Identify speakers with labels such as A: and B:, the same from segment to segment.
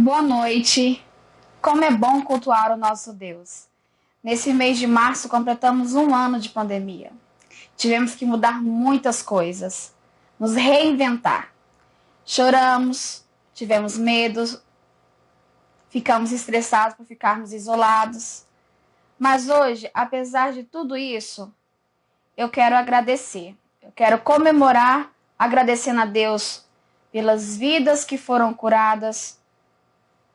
A: Boa noite. Como é bom cultuar o nosso Deus. Nesse mês de março completamos um ano de pandemia. Tivemos que mudar muitas coisas, nos reinventar. Choramos, tivemos medo, ficamos estressados por ficarmos isolados. Mas hoje, apesar de tudo isso, eu quero agradecer. Eu quero comemorar, agradecendo a Deus pelas vidas que foram curadas,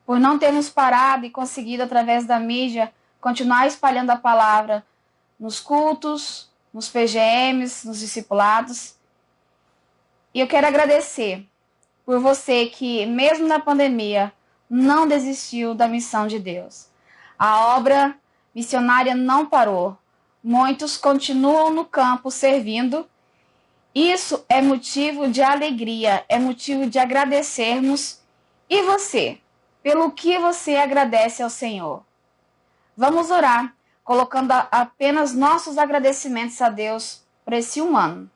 A: por não termos parado e conseguido, através da mídia, continuar espalhando a palavra nos cultos, nos PGMs, nos discipulados. E eu quero agradecer por você que, mesmo na pandemia, não desistiu da missão de Deus. A obra missionária não parou. Muitos continuam no campo servindo. Isso é motivo de alegria, é motivo de agradecermos. E você? Pelo que você agradece ao Senhor? Vamos orar, colocando apenas nossos agradecimentos a Deus por esse um ano.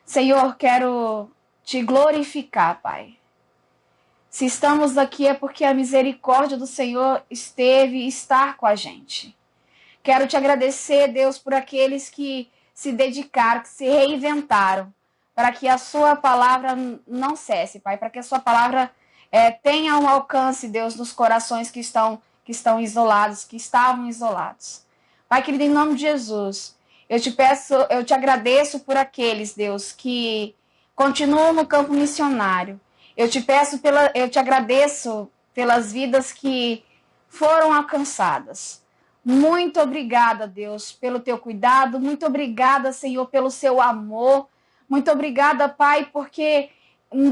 A: Senhor, quero te glorificar, Pai. Se estamos aqui é porque a misericórdia do Senhor esteve e está com a gente. Quero te agradecer, Deus, por aqueles que se dedicaram, que se reinventaram, para que a sua palavra não cesse, Pai, para que a sua palavra tenha um alcance, Deus, nos corações que estão isolados, que estavam isolados. Pai querido, em nome de Jesus, eu te agradeço por aqueles, Deus, que continuam no campo missionário. Eu te agradeço pelas vidas que foram alcançadas. Muito obrigada, Deus, pelo teu cuidado. Muito obrigada, Senhor, pelo seu amor. Muito obrigada, Pai, porque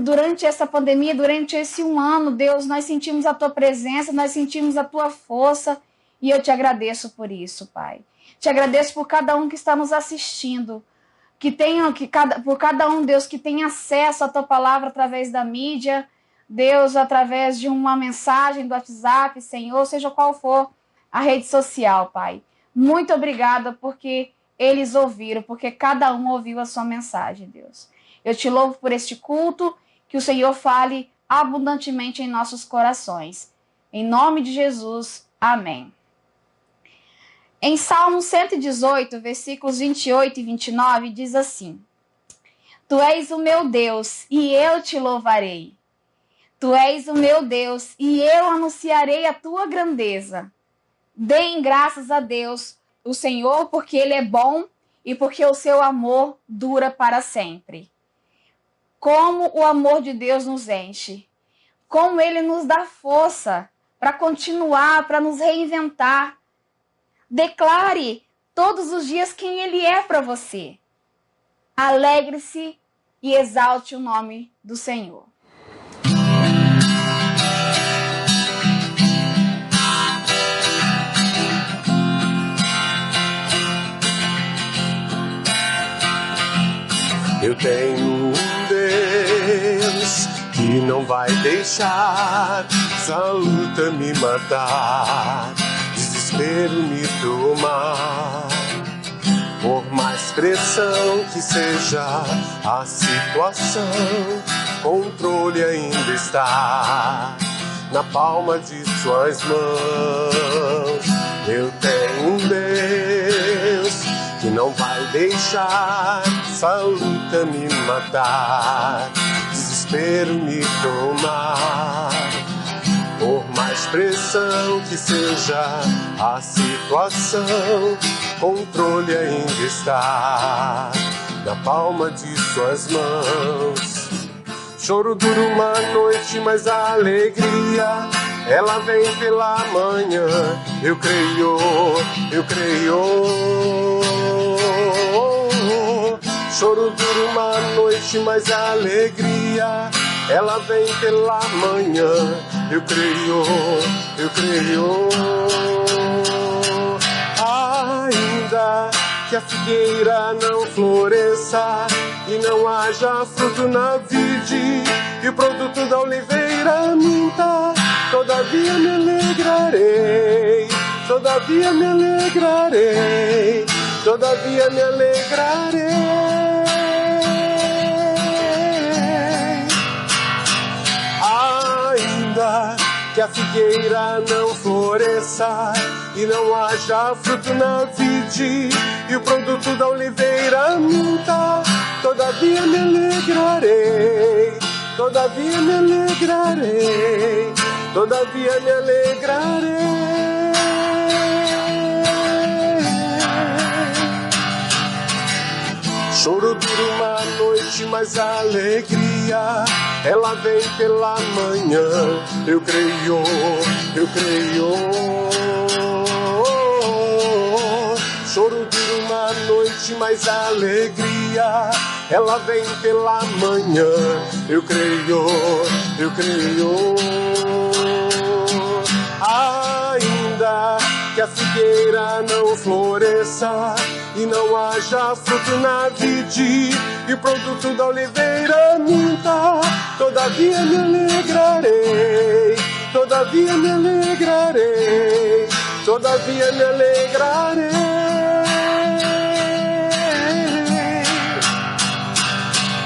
A: durante essa pandemia, durante esse um ano, Deus, nós sentimos a tua presença, nós sentimos a tua força, e eu te agradeço por isso, Pai. Te agradeço por cada um que está nos assistindo, por cada um, Deus, que tem acesso à tua palavra através da mídia, Deus, através de uma mensagem do WhatsApp, Senhor, seja qual for a rede social, Pai. Muito obrigada porque eles ouviram, porque cada um ouviu a sua mensagem, Deus. Eu te louvo por este culto, que o Senhor fale abundantemente em nossos corações. Em nome de Jesus, amém. Em Salmo 118, versículos 28 e 29, diz assim: Tu és o meu Deus, e eu te louvarei. Tu és o meu Deus, e eu anunciarei a tua grandeza. Deem graças a Deus, o Senhor, porque Ele é bom e porque o seu amor dura para sempre. Como o amor de Deus nos enche, como Ele nos dá força para continuar, para nos reinventar. Declare todos os dias quem Ele é para você. Alegre-se e exalte o nome do Senhor.
B: Eu tenho um Deus que não vai deixar essa luta me matar, desespero me tomar. Por mais pressão que seja a situação, controle ainda está na palma de suas mãos. Eu tenho um Deus que não vai deixar essa luta me matar, desespero me tomar. Por mais pressão que seja a situação, controle ainda está na palma de suas mãos. Choro dura uma noite, mas a alegria ela vem pela manhã. Eu creio, eu creio. Choro dura uma noite, mas a alegria ela vem pela manhã. Eu creio, eu creio. Ainda que a figueira não floresça e não haja fruto na vide, e o produto da oliveira minta, todavia me alegrarei, todavia me alegrarei, todavia me alegrarei. Ainda a figueira não floresça e não haja fruto na vide, e o produto da oliveira minta. Todavia me alegrarei, todavia me alegrarei, todavia me alegrarei. Choro dura uma noite, mas a alegria, ela vem pela manhã. Eu creio, eu creio. Choro dura uma noite, mas a alegria, ela vem pela manhã. Eu creio, eu creio. Ainda que a figueira não floresça e não haja fruto na vide, e o produto da oliveira minta, todavia me alegrarei, todavia me alegrarei, todavia me alegrarei.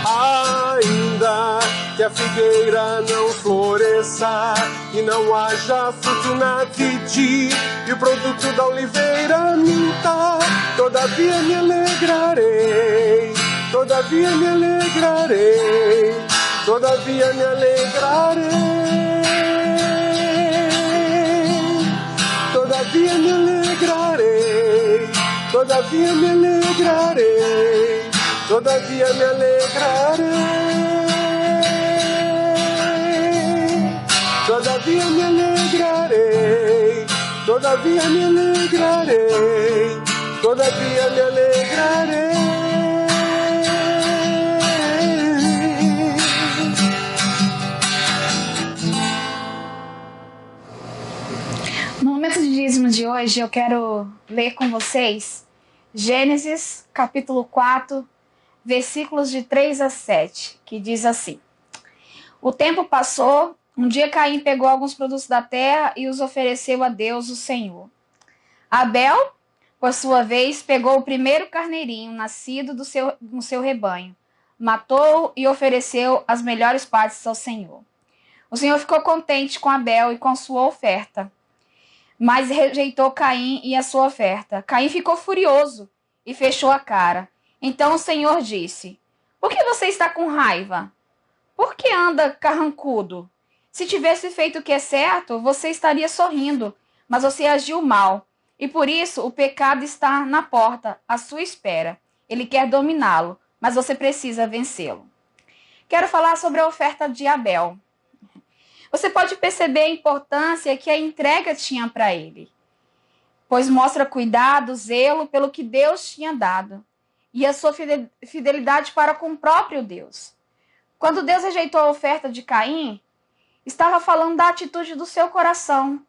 B: Ainda que a figueira não floresça e não haja fruto na vide, e o produto da oliveira minta, todavia me alegrarei, todavia me alegrarei, todavia me alegrarei, todavia me alegrarei, todavia me alegrarei, todavia me alegrarei. Todavia me alegrarei, todavia me alegrarei, todavia me alegrarei.
A: No momento de dízimo de hoje, eu quero ler com vocês Gênesis, capítulo 4, versículos de 3 a 7, que diz assim: O tempo passou. Um dia Caim pegou alguns produtos da terra e os ofereceu a Deus, o Senhor. Abel, por sua vez, pegou o primeiro carneirinho nascido no seu rebanho, matou-o e ofereceu as melhores partes ao Senhor. O Senhor ficou contente com Abel e com sua oferta, mas rejeitou Caim e a sua oferta. Caim ficou furioso e fechou a cara. Então o Senhor disse: Por que você está com raiva? Por que anda carrancudo? Se tivesse feito o que é certo, você estaria sorrindo, mas você agiu mal. E por isso o pecado está na porta, à sua espera. Ele quer dominá-lo, mas você precisa vencê-lo. Quero falar sobre a oferta de Abel. Você pode perceber a importância que a entrega tinha para ele, pois mostra cuidado, zelo pelo que Deus tinha dado e a sua fidelidade para com o próprio Deus. Quando Deus rejeitou a oferta de Caim, estava falando da atitude do seu coração.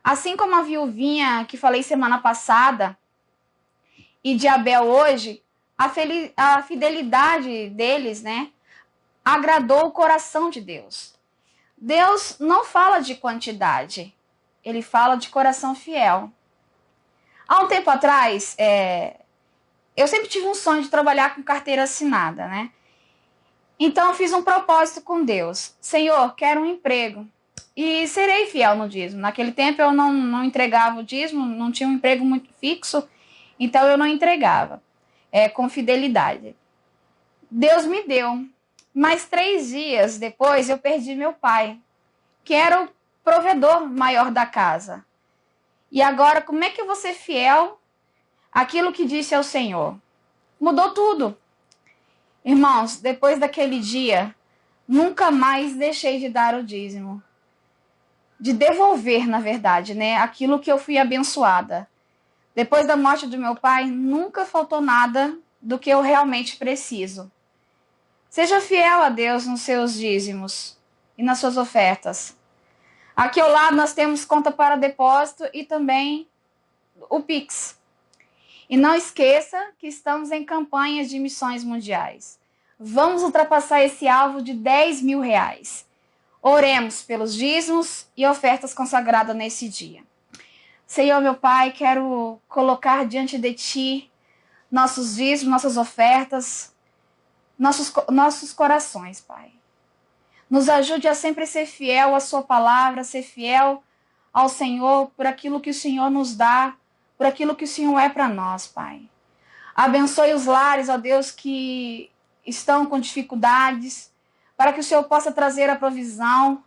A: Assim como a viuvinha que falei semana passada e de Abel hoje, a fidelidade deles, agradou o coração de Deus. Deus não fala de quantidade, ele fala de coração fiel. Há um tempo atrás, eu sempre tive um sonho de trabalhar com carteira assinada, Então eu fiz um propósito com Deus. Senhor, quero um emprego e serei fiel no dízimo. Naquele tempo eu não entregava o dízimo, não tinha um emprego muito fixo, então eu não entregava com fidelidade. Deus me deu, mas 3 dias depois eu perdi meu pai, que era o provedor maior da casa. E agora, como é que eu vou ser fiel àquilo que disse ao Senhor? Mudou tudo. Irmãos, depois daquele dia, nunca mais deixei de dar o dízimo. De devolver, na verdade, aquilo que eu fui abençoada. Depois da morte do meu pai, nunca faltou nada do que eu realmente preciso. Seja fiel a Deus nos seus dízimos e nas suas ofertas. Aqui ao lado nós temos conta para depósito e também o Pix. E não esqueça que estamos em campanhas de missões mundiais. Vamos ultrapassar esse alvo de R$10.000. Oremos pelos dízimos e ofertas consagradas nesse dia. Senhor, meu Pai, quero colocar diante de Ti nossos dízimos, nossas ofertas, nossos corações, Pai. Nos ajude a sempre ser fiel à sua palavra, ser fiel ao Senhor por aquilo que o Senhor nos dá, por aquilo que o Senhor é para nós, Pai. Abençoe os lares, ó Deus, que estão com dificuldades, para que o Senhor possa trazer a provisão.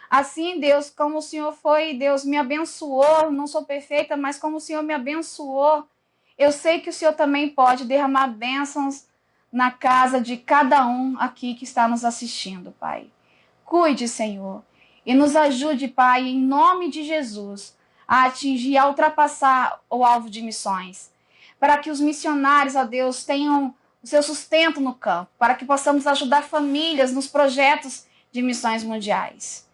A: Assim, Deus, como o Senhor foi, Deus, me abençoou, não sou perfeita, mas como o Senhor me abençoou, eu sei que o Senhor também pode derramar bênçãos na casa de cada um aqui que está nos assistindo, Pai. Cuide, Senhor, e nos ajude, Pai, em nome de Jesus, a atingir, a ultrapassar o alvo de missões, para que os missionários, ó Deus, tenham o seu sustento no campo, para que possamos ajudar famílias nos projetos de missões mundiais.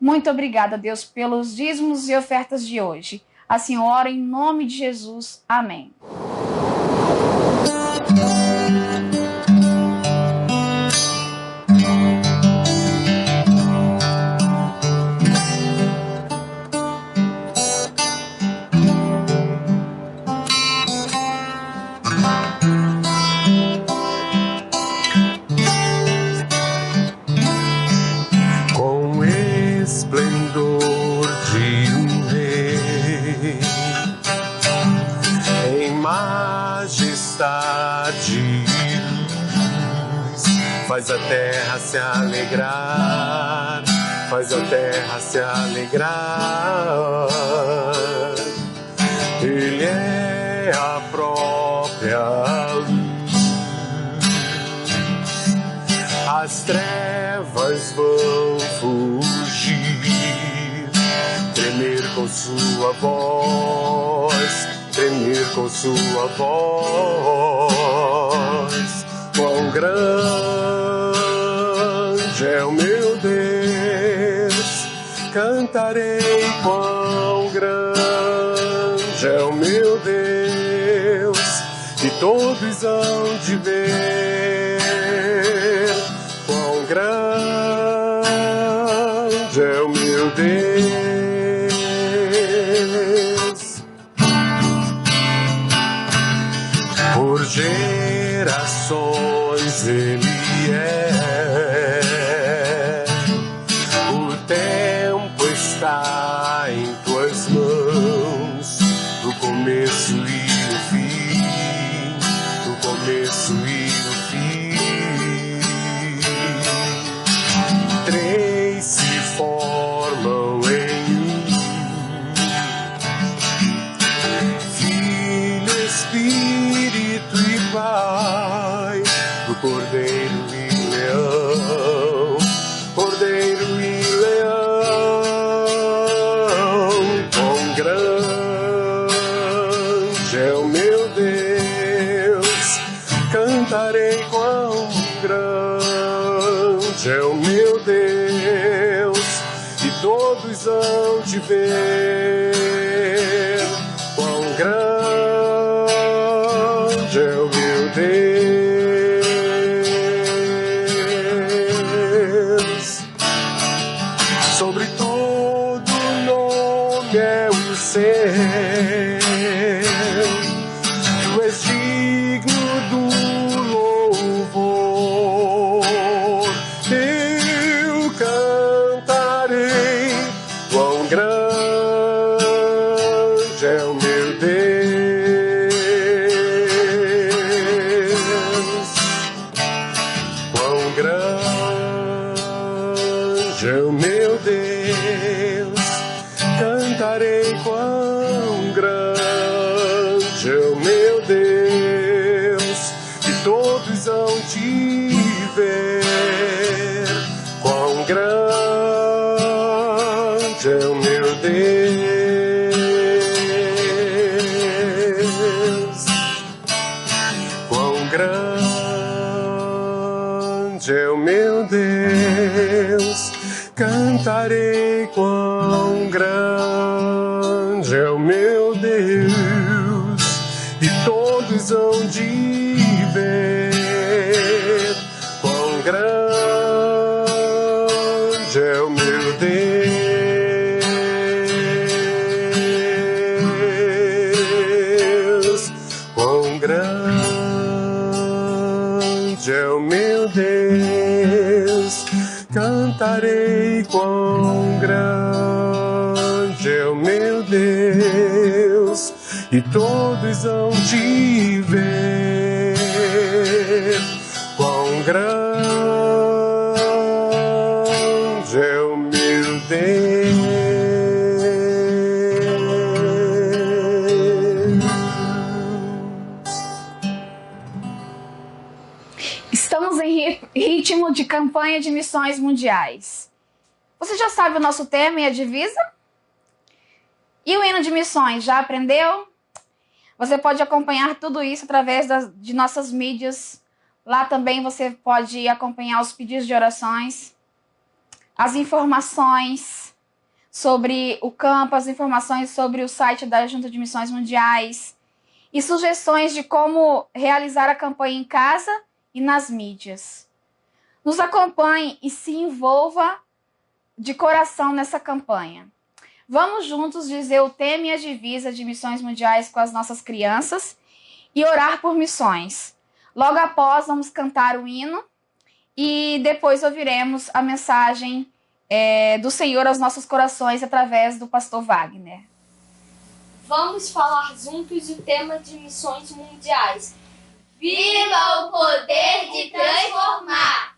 A: Muito obrigada, Deus, pelos dízimos e ofertas de hoje. Assim oro em nome de Jesus. Amém.
B: Faz a terra se alegrar, faz a terra se alegrar. Ele é a própria luz. As trevas vão fugir, tremer com sua voz, tremer com sua voz. Quão grande é o meu Deus, cantarei. Quão grande é o meu Deus, e todos hão de ver. Quão grande é o meu Deus. Por gerações Ele é. O tempo está em tuas mãos, o começo e o fim, o começo e o fim. Três se formam em um: Filho, Espírito e Pai. O Cordeiro e Leão, Cordeiro e Leão. Quão grande é o meu Deus, cantarei. Quão grande é o meu Deus, e todos hão de ver. Quão grande é o meu Deus. Sobre todo nome é o seu, tu és digno do louvor. Eu cantarei. Quão grande é o meu Deus, quão grande é o meu Deus, cantarei. Quão grande é o meu Deus, e todos hão de ver. Quão grande é o meu Deus, quão grande é o meu Deus, cantarei. Quão grande é o meu Deus, e todos hão de ver. Quão grande é o meu Deus, quão grande é o meu Deus, cantarei quão grande é o meu Deus, e todos hão de ver quão grande é o meu Deus.
A: Estamos em ritmo de campanha de missões mundiais. Você já sabe o nosso tema e a divisa? E o hino de missões, já aprendeu? Você pode acompanhar tudo isso através de nossas mídias. Lá também você pode acompanhar os pedidos de orações, as informações sobre o campo, as informações sobre o site da Junta de Missões Mundiais e sugestões de como realizar a campanha em casa e nas mídias. Nos acompanhe e se envolva de coração nessa campanha. Vamos juntos dizer o tema e a divisa de missões mundiais com as nossas crianças e orar por missões. Logo após, vamos cantar o hino e depois ouviremos a mensagem do Senhor aos nossos corações através do pastor Wagner.
C: Vamos falar juntos o tema de missões mundiais. Viva o poder de transformar!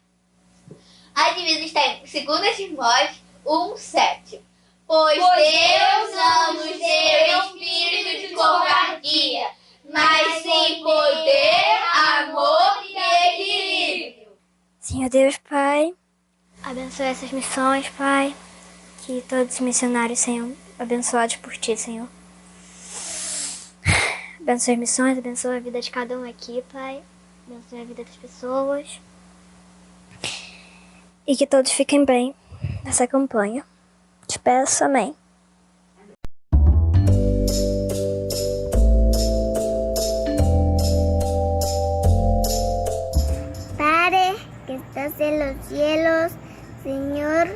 D: A divisa está em 2 Timóteo 1:7. Pois Deus não nos deu espírito de covardia, mas sim poder, amor e equilíbrio.
E: Senhor Deus, Pai, abençoe essas missões, Pai. Que todos os missionários sejam abençoados por Ti, Senhor. Abençoe as missões, abençoe a vida de cada um aqui, Pai. Abençoe a vida das pessoas. E que todos fiquem bem nessa campanha. Te peço, amém.
F: Padre que estás en los cielos, Señor,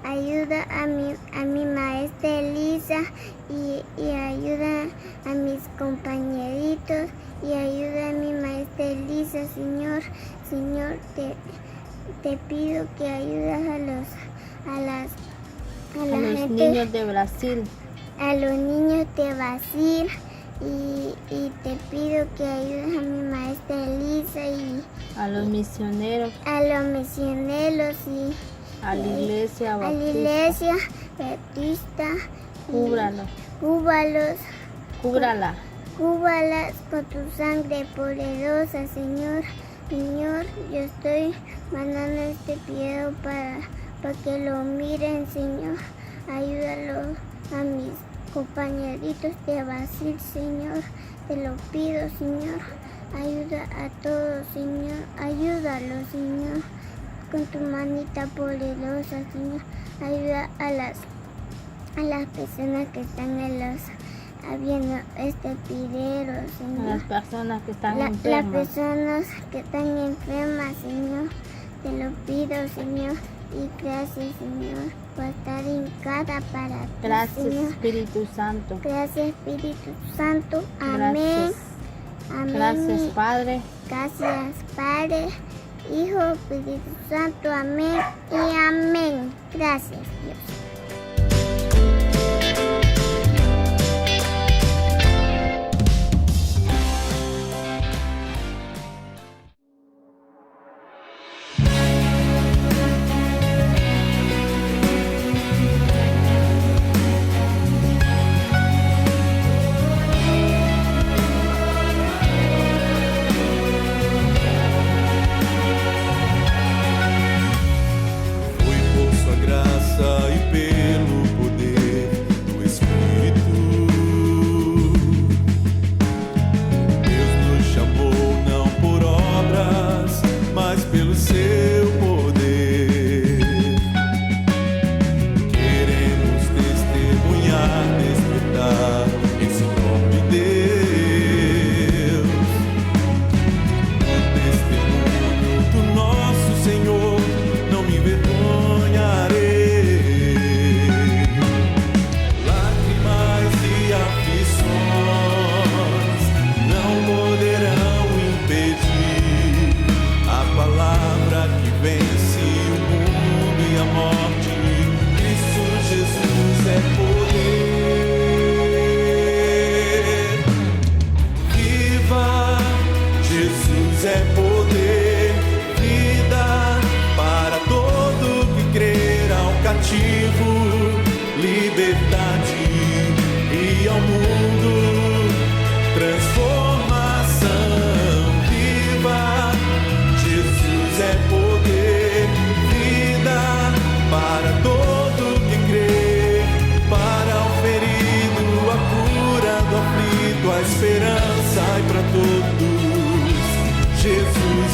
F: ayuda a mi maestra Elisa y ayuda a mis compañeritos y ayuda a mi maestra Elisa, Señor. Señor, te pido que ayudes a los niños de Brasil. A los niños de Brasil y te pido que ayudes a mi maestra Elisa y
G: a los misioneros
F: y a la iglesia bautista. Cúbralas con tu sangre poderosa, Señor. Señor, yo estoy mandando este video para que lo miren, Señor. Ayúdalo a mis compañeritos de Brasil, Señor. Te lo pido, Señor. Ayuda a todos, Señor. Ayúdalo, Señor. Con tu manita poderosa, Señor. Ayuda a las personas que están viendo este video, Señor.
G: Las personas que están enfermas.
F: Las personas que están enfermas, Señor. Te lo pido, Señor. Y gracias, Señor, por estar en cada para ti,
G: Gracias,
F: Señor.
G: Espíritu Santo.
F: Gracias, Espíritu Santo. Amén.
G: Gracias.
F: Amén.
G: Gracias, Padre.
F: Gracias, Padre, Hijo, Espíritu Santo. Amén y amén. Gracias, Dios.
H: Foi por sua graça e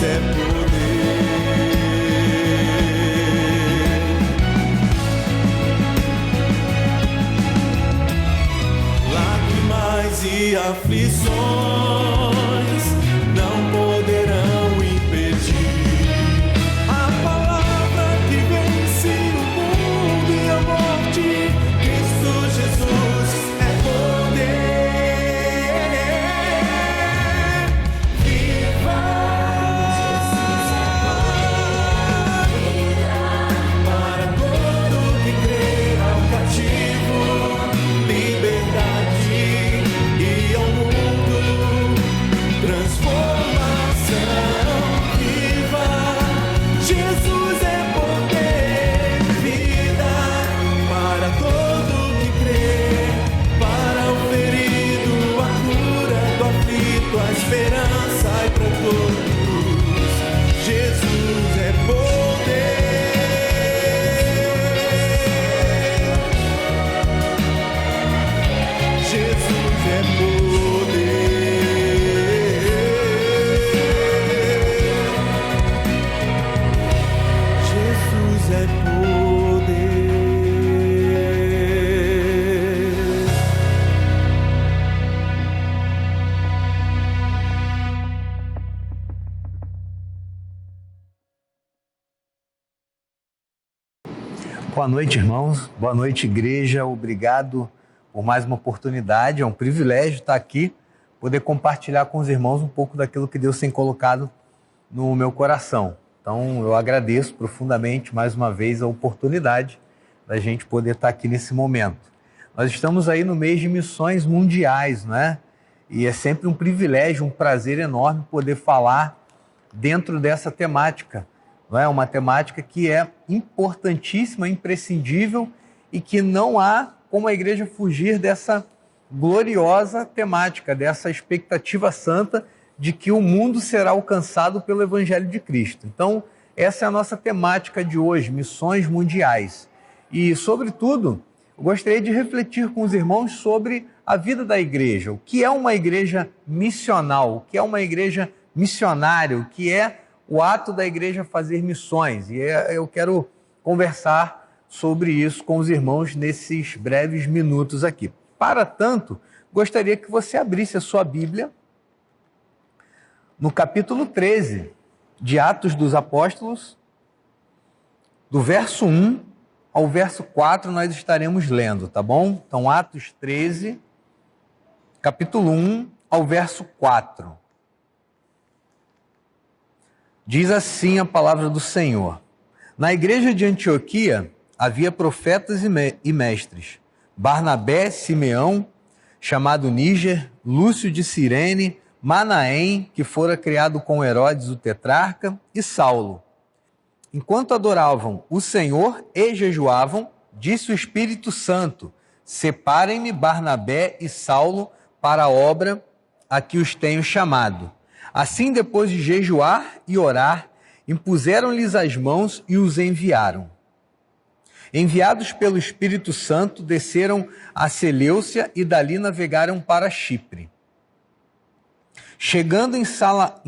H: é poder. Lágrimas e aflições não poderão impedir a palavra que vence o mundo e a morte. Cristo Jesus é poder. Viva! Jesus é poder. Para todo que crê ao cativo, liberdade e ao mundo, transformação. Viva! Jesus é poder, vida para todo que crê, para o ferido, a cura do aflito, a esperança e para todos. Jesus é poder. Jesus é poder. Jesus é poder.
I: Boa noite, irmãos. Boa noite, igreja. Obrigado por mais uma oportunidade. É um privilégio estar aqui, poder compartilhar com os irmãos um pouco daquilo que Deus tem colocado no meu coração. Então, eu agradeço profundamente mais uma vez a oportunidade da gente poder estar aqui nesse momento. Nós estamos aí no mês de missões mundiais, não é? E é sempre um privilégio, um prazer enorme poder falar dentro dessa temática. Não é uma temática que é importantíssima, imprescindível e que não há como a igreja fugir dessa gloriosa temática, dessa expectativa santa de que o mundo será alcançado pelo Evangelho de Cristo. Então, essa é a nossa temática de hoje, missões mundiais. E, sobretudo, eu gostaria de refletir com os irmãos sobre a vida da igreja, o que é uma igreja missional, o que é uma igreja missionária, o que é o ato da igreja fazer missões. E eu quero conversar sobre isso com os irmãos nesses breves minutos aqui. Para tanto, gostaria que você abrisse a sua Bíblia no capítulo 13 de Atos dos Apóstolos, do verso 1 ao verso 4 nós estaremos lendo, tá bom? Então, Atos 13, capítulo 1 ao verso 4. Diz assim a palavra do Senhor: Na igreja de Antioquia havia profetas e mestres, Barnabé, Simeão, chamado Níger, Lúcio de Cirene, Manaém, que fora criado com Herodes o tetrarca, e Saulo. Enquanto adoravam o Senhor e jejuavam, disse o Espírito Santo: Separem-me Barnabé e Saulo para a obra a que os tenho chamado. Assim, depois de jejuar e orar, impuseram-lhes as mãos e os enviaram. Enviados pelo Espírito Santo, desceram a Seleucia e dali navegaram para Chipre. Chegando em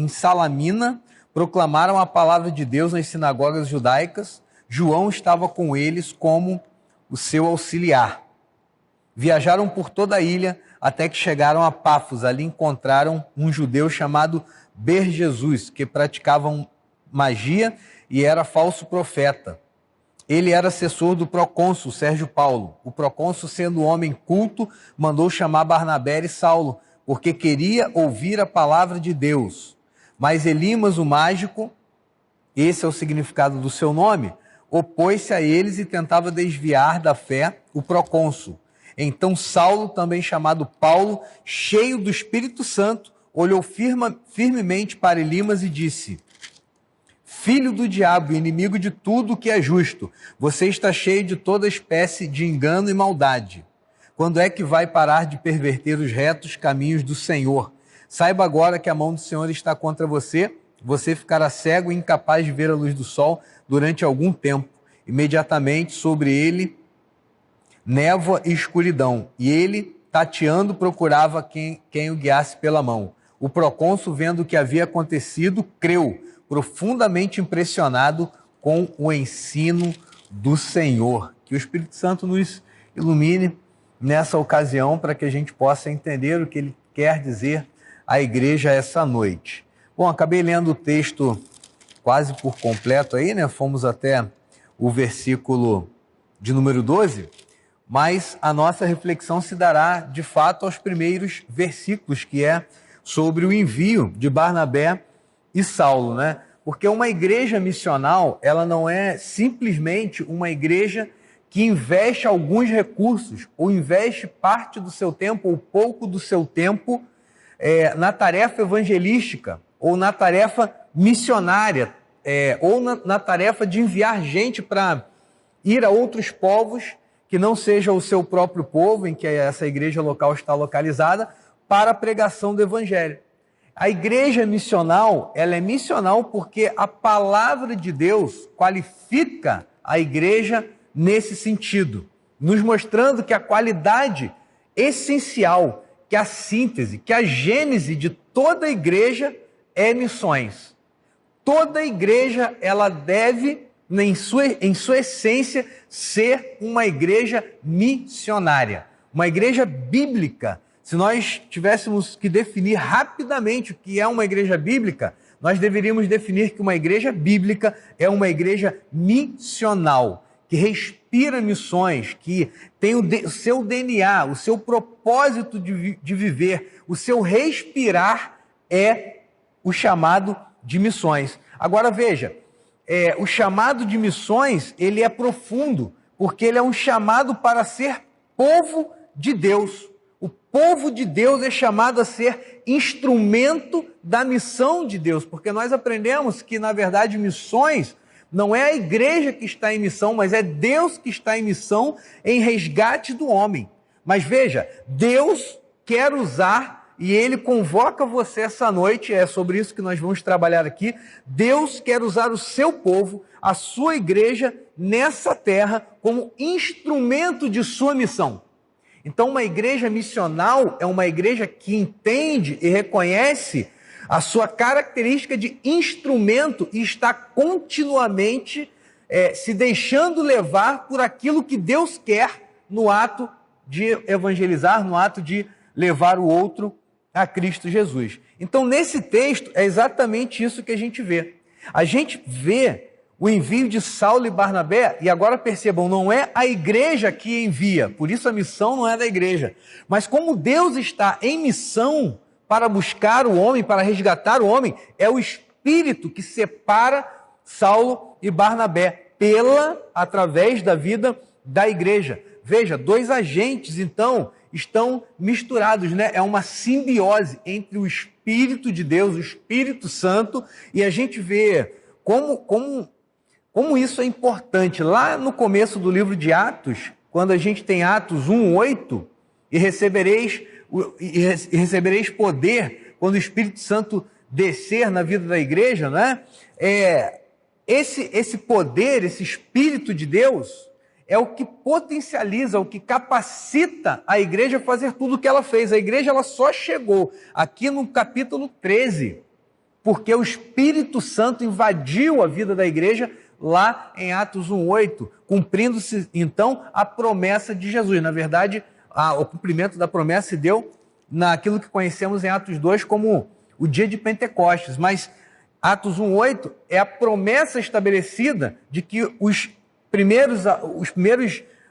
I: Salamina, proclamaram a palavra de Deus nas sinagogas judaicas. João estava com eles como o seu auxiliar. Viajaram por toda a ilha até que chegaram a Pafos. Ali encontraram um judeu chamado Bar-Jesus, que praticava magia e era falso profeta. Ele era assessor do procônsul Sérgio Paulo. O procônsul, sendo homem culto, mandou chamar Barnabé e Saulo, porque queria ouvir a palavra de Deus. Mas Elimas, o mágico, esse é o significado do seu nome, opôs-se a eles e tentava desviar da fé o procônsul. Então Saulo, também chamado Paulo, cheio do Espírito Santo, olhou firmemente para Elimas e disse: Filho do diabo, inimigo de tudo que é justo, você está cheio de toda espécie de engano e maldade. Quando é que vai parar de perverter os retos caminhos do Senhor? Saiba agora que a mão do Senhor está contra você, você ficará cego e incapaz de ver a luz do sol durante algum tempo. Imediatamente sobre ele, névoa e escuridão, e ele, tateando, procurava quem o guiasse pela mão. O procônsul, vendo o que havia acontecido, creu, profundamente impressionado com o ensino do Senhor. Que o Espírito Santo nos ilumine nessa ocasião para que a gente possa entender o que ele quer dizer à igreja essa noite. Bom, acabei lendo o texto quase por completo aí, né? Fomos até o versículo de número 12, mas a nossa reflexão se dará de fato aos primeiros versículos, que é sobre o envio de Barnabé e Saulo, né? Porque uma igreja missional, ela não é simplesmente uma igreja que investe alguns recursos, ou investe parte do seu tempo, ou pouco do seu tempo, na tarefa evangelística, ou na tarefa missionária, ou na tarefa de enviar gente para ir a outros povos, que não seja o seu próprio povo, em que essa igreja local está localizada, para a pregação do evangelho. A igreja missional, ela é missional porque a palavra de Deus qualifica a igreja nesse sentido, nos mostrando que a qualidade essencial, que a síntese, que a gênese de toda a igreja é missões. Toda a igreja, ela deve, em sua essência, ser uma igreja missionária, uma igreja bíblica. Se nós tivéssemos que definir rapidamente o que é uma igreja bíblica, nós deveríamos definir que uma igreja bíblica é uma igreja missional, que respira missões, que tem o seu DNA, o seu propósito de viver, o seu respirar é o chamado de missões. Agora veja, o chamado de missões, ele é profundo, porque ele é um chamado para ser povo de Deus. O povo de Deus é chamado a ser instrumento da missão de Deus, porque nós aprendemos que, na verdade, missões não é a igreja que está em missão, mas é Deus que está em missão em resgate do homem. Mas veja, Deus quer usar, e Ele convoca você essa noite, é sobre isso que nós vamos trabalhar aqui. Deus quer usar o seu povo, a sua igreja, nessa terra, como instrumento de sua missão. Então, uma igreja missional é uma igreja que entende e reconhece a sua característica de instrumento e está continuamente se deixando levar por aquilo que Deus quer no ato de evangelizar, no ato de levar o outro a Cristo Jesus. Então, nesse texto, é exatamente isso que a gente vê. A gente vê o envio de Saulo e Barnabé, e agora percebam, não é a igreja que envia, por isso a missão não é da igreja, mas como Deus está em missão para buscar o homem, para resgatar o homem, é o Espírito que separa Saulo e Barnabé, através da vida da igreja. Veja, dois agentes, então, estão misturados, né? É uma simbiose entre o Espírito de Deus, o Espírito Santo, e a gente vê como isso é importante. Lá no começo do livro de Atos, quando a gente tem Atos 1:8, e recebereis poder quando o Espírito Santo descer na vida da igreja, né? Esse poder, esse Espírito de Deus, é o que potencializa, o que capacita a igreja a fazer tudo o que ela fez. A igreja ela só chegou aqui no capítulo 13, porque o Espírito Santo invadiu a vida da igreja lá em Atos 1:8, cumprindo-se então a promessa de Jesus. Na verdade, o cumprimento da promessa se deu naquilo que conhecemos em Atos 2 como o dia de Pentecostes, mas Atos 1:8 é a promessa estabelecida de que os primeiros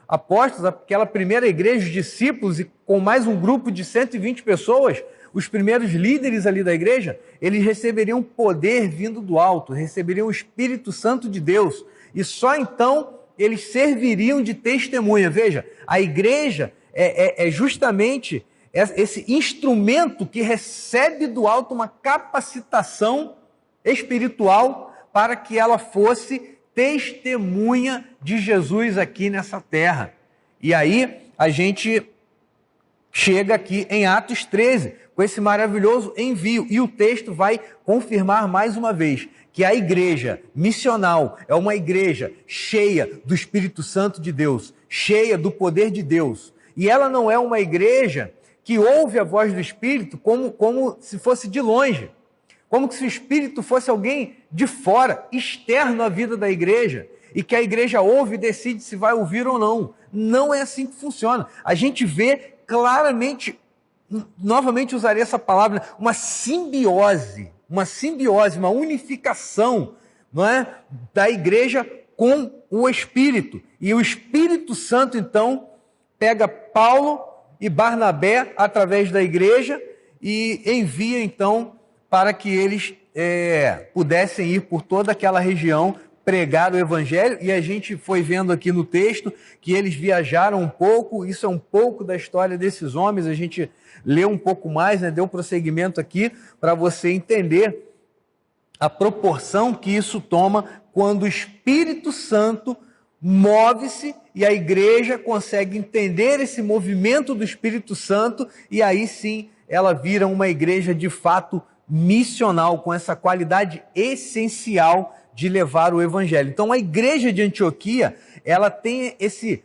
I: apóstolos, aquela primeira igreja, os discípulos, e com mais um grupo de 120 pessoas, os primeiros líderes ali da igreja, eles receberiam poder vindo do alto, receberiam o Espírito Santo de Deus, e só então eles serviriam de testemunha. Veja, a igreja é justamente esse instrumento que recebe do alto uma capacitação espiritual para que ela fosse testemunha de Jesus aqui nessa terra. E aí a gente chega aqui em Atos 13, com esse maravilhoso envio. E o texto vai confirmar mais uma vez que a igreja missional é uma igreja cheia do Espírito Santo de Deus, cheia do poder de Deus. E ela não é uma igreja que ouve a voz do Espírito como se fosse de longe. como se o Espírito fosse alguém de fora, externo à vida da igreja, e que a igreja ouve e decide se vai ouvir ou não. Não é assim que funciona. A gente vê claramente, novamente usarei essa palavra, uma simbiose, uma unificação, não é, da igreja com o Espírito. E o Espírito Santo, então, pega Paulo e Barnabé através da igreja e envia, então, para que eles pudessem ir por toda aquela região pregar o evangelho. E a gente foi vendo aqui no texto que eles viajaram um pouco. Isso é um pouco da história desses homens. A gente leu um pouco mais, né? Deu prosseguimento aqui para você entender a proporção que isso toma quando o Espírito Santo move-se e a igreja consegue entender esse movimento do Espírito Santo, e aí sim ela vira uma igreja de fato missional, com essa qualidade essencial de levar o evangelho. Então a igreja de Antioquia, ela tem esse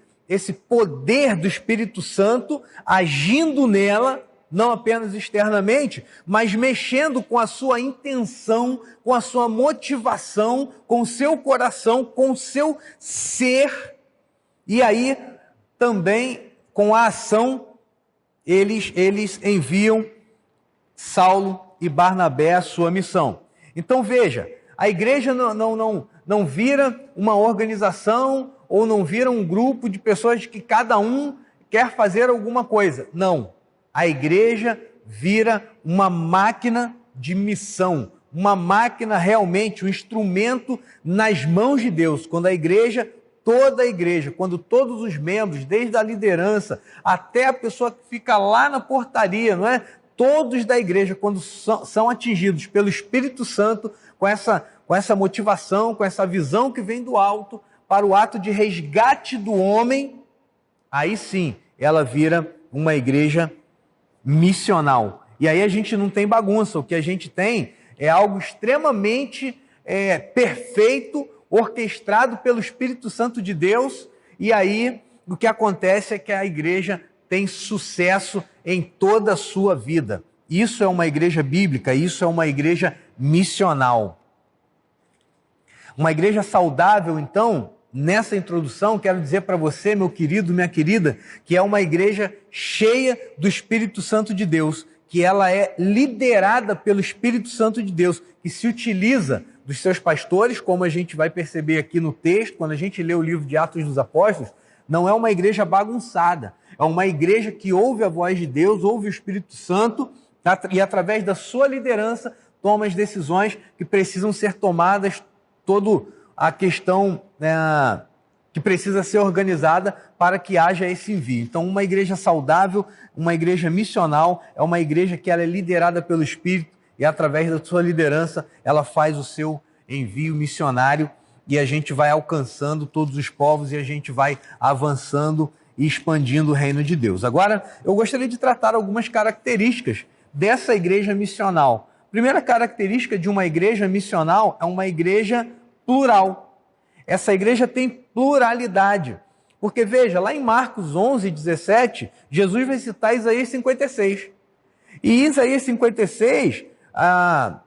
I: poder do Espírito Santo agindo nela, não apenas externamente, mas mexendo com a sua intenção, com a sua motivação, com o seu coração, com o seu ser. E aí também com a ação eles enviam Saulo e Barnabé à sua missão. Então veja, a igreja não vira uma organização ou não vira um grupo de pessoas que cada um quer fazer alguma coisa. Não. A igreja vira uma máquina de missão, uma máquina realmente, um instrumento nas mãos de Deus. Quando a igreja, toda a igreja, quando todos os membros, desde a liderança até a pessoa que fica lá na portaria, não é? Todos da igreja, quando são atingidos pelo Espírito Santo, com essa motivação, com essa visão que vem do alto, para o ato de resgate do homem, aí sim, ela vira uma igreja missional. E aí a gente não tem bagunça, o que a gente tem é algo extremamente perfeito, orquestrado pelo Espírito Santo de Deus, e aí o que acontece é que a igreja tem sucesso em toda a sua vida. Isso é uma igreja bíblica, isso é uma igreja missional. Uma igreja saudável, então, nessa introdução, quero dizer para você, meu querido, minha querida, que é uma igreja cheia do Espírito Santo de Deus, que ela é liderada pelo Espírito Santo de Deus, que se utiliza dos seus pastores, como a gente vai perceber aqui no texto, quando a gente lê o livro de Atos dos Apóstolos. Não é uma igreja bagunçada, é uma igreja que ouve a voz de Deus, ouve o Espírito Santo, e através da sua liderança toma as decisões que precisam ser tomadas, toda a questão que precisa ser organizada para que haja esse envio. Então, uma igreja saudável, uma igreja missional, é uma igreja que ela é liderada pelo Espírito, e através da sua liderança ela faz o seu envio missionário, e a gente vai alcançando todos os povos, e a gente vai avançando e expandindo o reino de Deus. Agora, eu gostaria de tratar algumas características dessa igreja missional. Primeira característica de uma igreja missional é uma igreja plural. Essa igreja tem pluralidade. Porque veja, lá em Marcos 11, 17, Jesus vai citar Isaías 56. E Isaías 56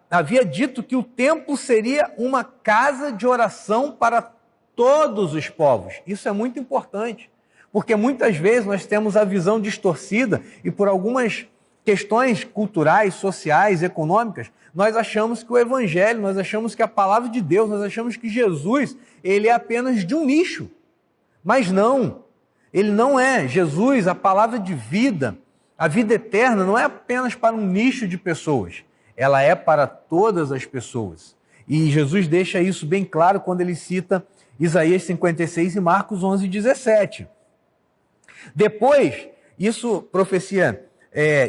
I: havia dito que o templo seria uma casa de oração para todos os povos. Isso é muito importante, porque muitas vezes nós temos a visão distorcida e por algumas questões culturais, sociais, econômicas, nós achamos que o evangelho, nós achamos que a palavra de Deus, nós achamos que Jesus, ele é apenas de um nicho. Mas não, ele não é. Jesus, a palavra de vida, a vida eterna, não é apenas para um nicho de pessoas, ela é para todas as pessoas. E Jesus deixa isso bem claro quando ele cita Isaías 56 e Marcos 11, 17. Depois, isso, profecia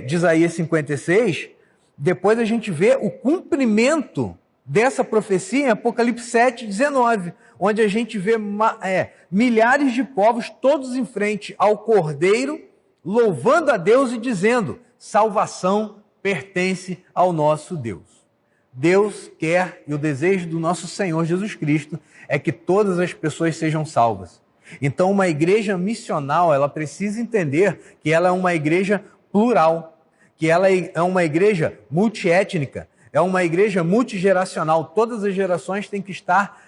I: de Isaías 56, depois a gente vê o cumprimento dessa profecia em Apocalipse 7, 19, onde a gente vê milhares de povos todos em frente ao Cordeiro, louvando a Deus e dizendo: salvação pertence ao nosso Deus. Deus quer, e o desejo do nosso Senhor Jesus Cristo é que todas as pessoas sejam salvas. Então, uma igreja missional, ela precisa entender que ela é uma igreja plural, que ela é uma igreja multiétnica, é uma igreja multigeracional. Todas as gerações têm que estar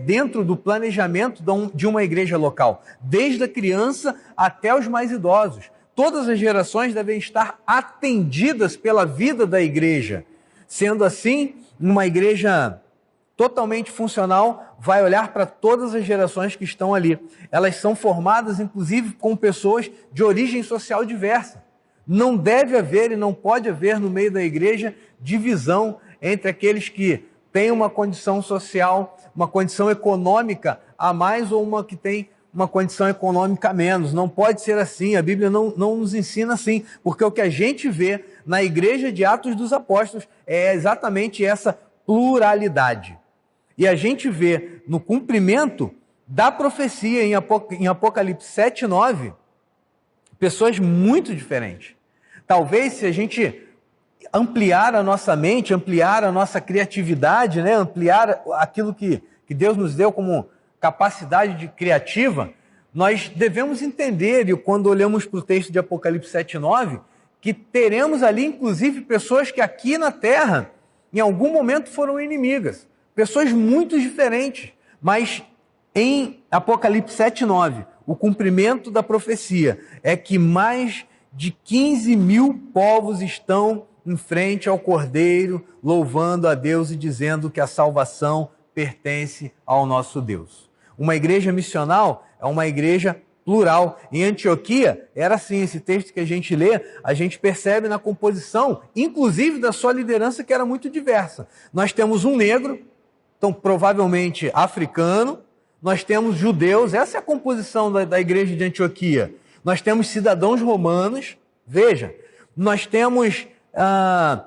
I: dentro do planejamento de uma igreja local, desde a criança até os mais idosos. Todas as gerações devem estar atendidas pela vida da igreja. Sendo assim, uma igreja totalmente funcional vai olhar para todas as gerações que estão ali. Elas são formadas, inclusive, com pessoas de origem social diversa. Não deve haver e não pode haver no meio da igreja divisão entre aqueles que têm uma condição social, uma condição econômica a mais ou uma que tem uma condição econômica a menos. Não pode ser assim, a Bíblia não nos ensina assim, porque o que a gente vê na igreja de Atos dos Apóstolos é exatamente essa pluralidade. E a gente vê no cumprimento da profecia em Apocalipse 7:9, pessoas muito diferentes. Talvez se a gente ampliar a nossa mente, ampliar a nossa criatividade, né? Ampliar aquilo que Deus nos deu como capacidade criativa, nós devemos entender, e quando olhamos para o texto de Apocalipse 7:9, que teremos ali, inclusive, pessoas que aqui na Terra, em algum momento foram inimigas. Pessoas muito diferentes. Mas em Apocalipse 7:9, o cumprimento da profecia é que mais de 15 mil povos estão em frente ao Cordeiro, louvando a Deus e dizendo que a salvação pertence ao nosso Deus. Uma igreja missional é uma igreja plural. Em Antioquia, era assim, esse texto que a gente lê, a gente percebe na composição, inclusive da sua liderança, que era muito diversa. Nós temos um negro, então provavelmente africano, nós temos judeus, essa é a composição da igreja de Antioquia. Nós temos cidadãos romanos, veja, nós temos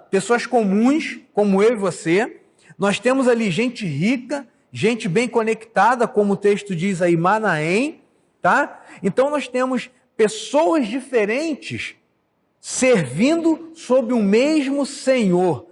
I: pessoas comuns, como eu e você, nós temos ali gente rica, gente bem conectada, como o texto diz aí, Manaém, tá? Então nós temos pessoas diferentes servindo sob o mesmo Senhor,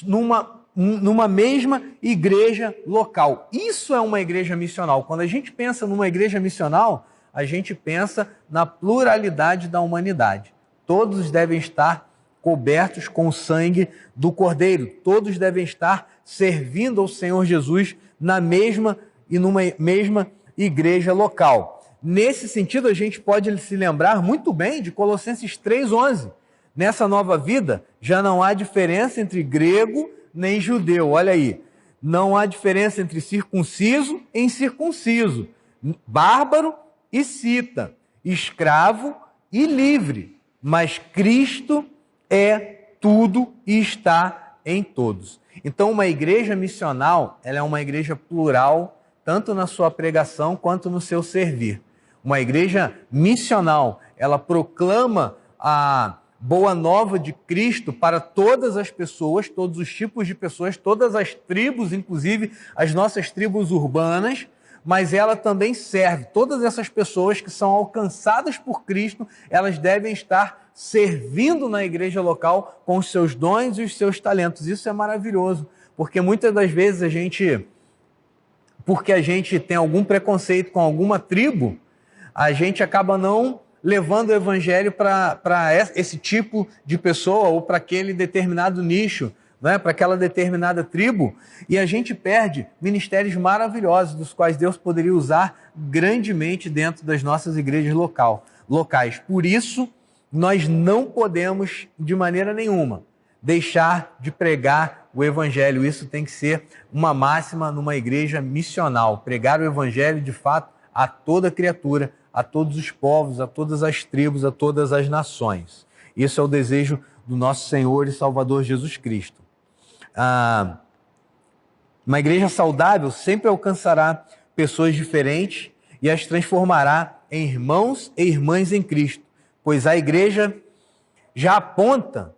I: numa mesma igreja local. Isso é uma igreja missional. Quando a gente pensa numa igreja missional, a gente pensa na pluralidade da humanidade. Todos devem estar cobertos com o sangue do Cordeiro. Todos devem estar servindo ao Senhor Jesus na mesma e numa mesma igreja local. Nesse sentido, a gente pode se lembrar muito bem de Colossenses 3:11. Nessa nova vida, já não há diferença entre grego nem judeu. Olha aí, não há diferença entre circunciso e incircunciso, bárbaro e cita, escravo e livre, mas Cristo é tudo e está em todos. Então, uma igreja missional, ela é uma igreja plural, tanto na sua pregação quanto no seu servir. Uma igreja missional, ela proclama a boa nova de Cristo para todas as pessoas, todos os tipos de pessoas, todas as tribos, inclusive as nossas tribos urbanas, mas ela também serve. Todas essas pessoas que são alcançadas por Cristo, elas devem estar servindo na igreja local com os seus dons e os seus talentos. Isso é maravilhoso, porque muitas das vezes porque a gente tem algum preconceito com alguma tribo, a gente acaba não levando o evangelho para esse tipo de pessoa ou para aquele determinado nicho, né? Para aquela determinada tribo, e a gente perde ministérios maravilhosos, dos quais Deus poderia usar grandemente dentro das nossas igrejas locais. Por isso, nós não podemos, de maneira nenhuma, deixar de pregar o evangelho. Isso tem que ser uma máxima numa igreja missional. Pregar o evangelho, de fato, a toda criatura, a todos os povos, a todas as tribos, a todas as nações. Isso é o desejo do nosso Senhor e Salvador Jesus Cristo. Uma igreja saudável sempre alcançará pessoas diferentes e as transformará em irmãos e irmãs em Cristo, pois a igreja já aponta,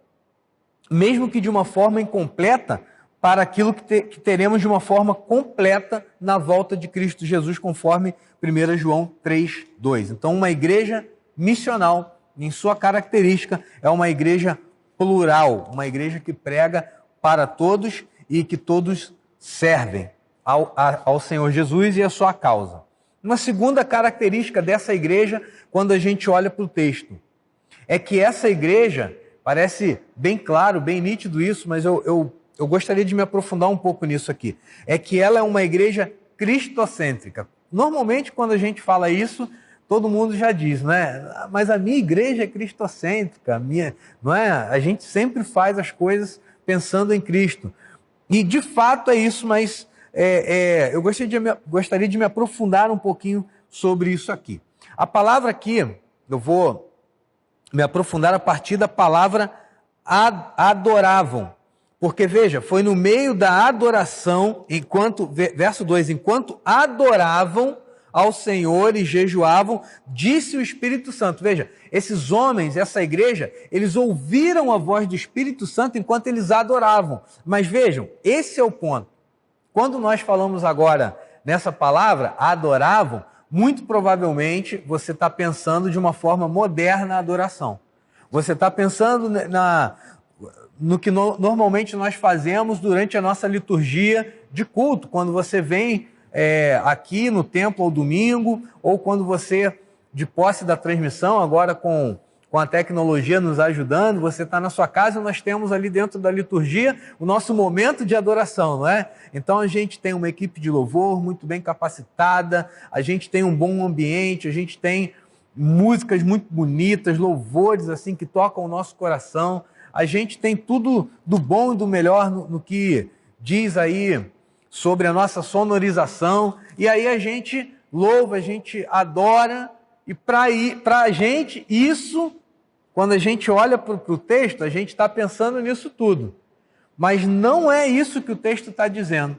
I: mesmo que de uma forma incompleta, para aquilo que teremos de uma forma completa na volta de Cristo Jesus, conforme 1 João 3:2. Então, uma igreja missional, em sua característica, é uma igreja plural, uma igreja que prega para todos e que todos servem ao Senhor Jesus e à sua causa. Uma segunda característica dessa igreja, quando a gente olha para o texto, é que essa igreja, parece bem claro, bem nítido isso, mas eu eu gostaria de me aprofundar um pouco nisso aqui, é que ela é uma igreja cristocêntrica. Normalmente, quando a gente fala isso, todo mundo já diz, né? Mas a minha igreja é cristocêntrica, não é? A gente sempre faz as coisas pensando em Cristo. E de fato é isso, mas eu gostaria de me aprofundar um pouquinho sobre isso aqui. A palavra aqui, eu vou me aprofundar a partir da palavra adoravam. Porque, veja, foi no meio da adoração, verso 2, enquanto adoravam ao Senhor e jejuavam, disse o Espírito Santo. Veja, esses homens, essa igreja, eles ouviram a voz do Espírito Santo enquanto eles adoravam. Mas vejam, esse é o ponto. Quando nós falamos agora nessa palavra, adoravam, muito provavelmente você está pensando de uma forma moderna a adoração. Você está pensando no que normalmente nós fazemos durante a nossa liturgia de culto, quando você vem aqui no templo ao domingo, ou quando você, de posse da transmissão, agora com a tecnologia nos ajudando, você está na sua casa e nós temos ali dentro da liturgia o nosso momento de adoração, não é? Então a gente tem uma equipe de louvor muito bem capacitada, a gente tem um bom ambiente, a gente tem músicas muito bonitas, louvores assim que tocam o nosso coração, a gente tem tudo do bom e do melhor no que diz aí sobre a nossa sonorização, e aí a gente louva, a gente adora, e para a gente isso, quando a gente olha para o texto, a gente está pensando nisso tudo. Mas não é isso que o texto está dizendo,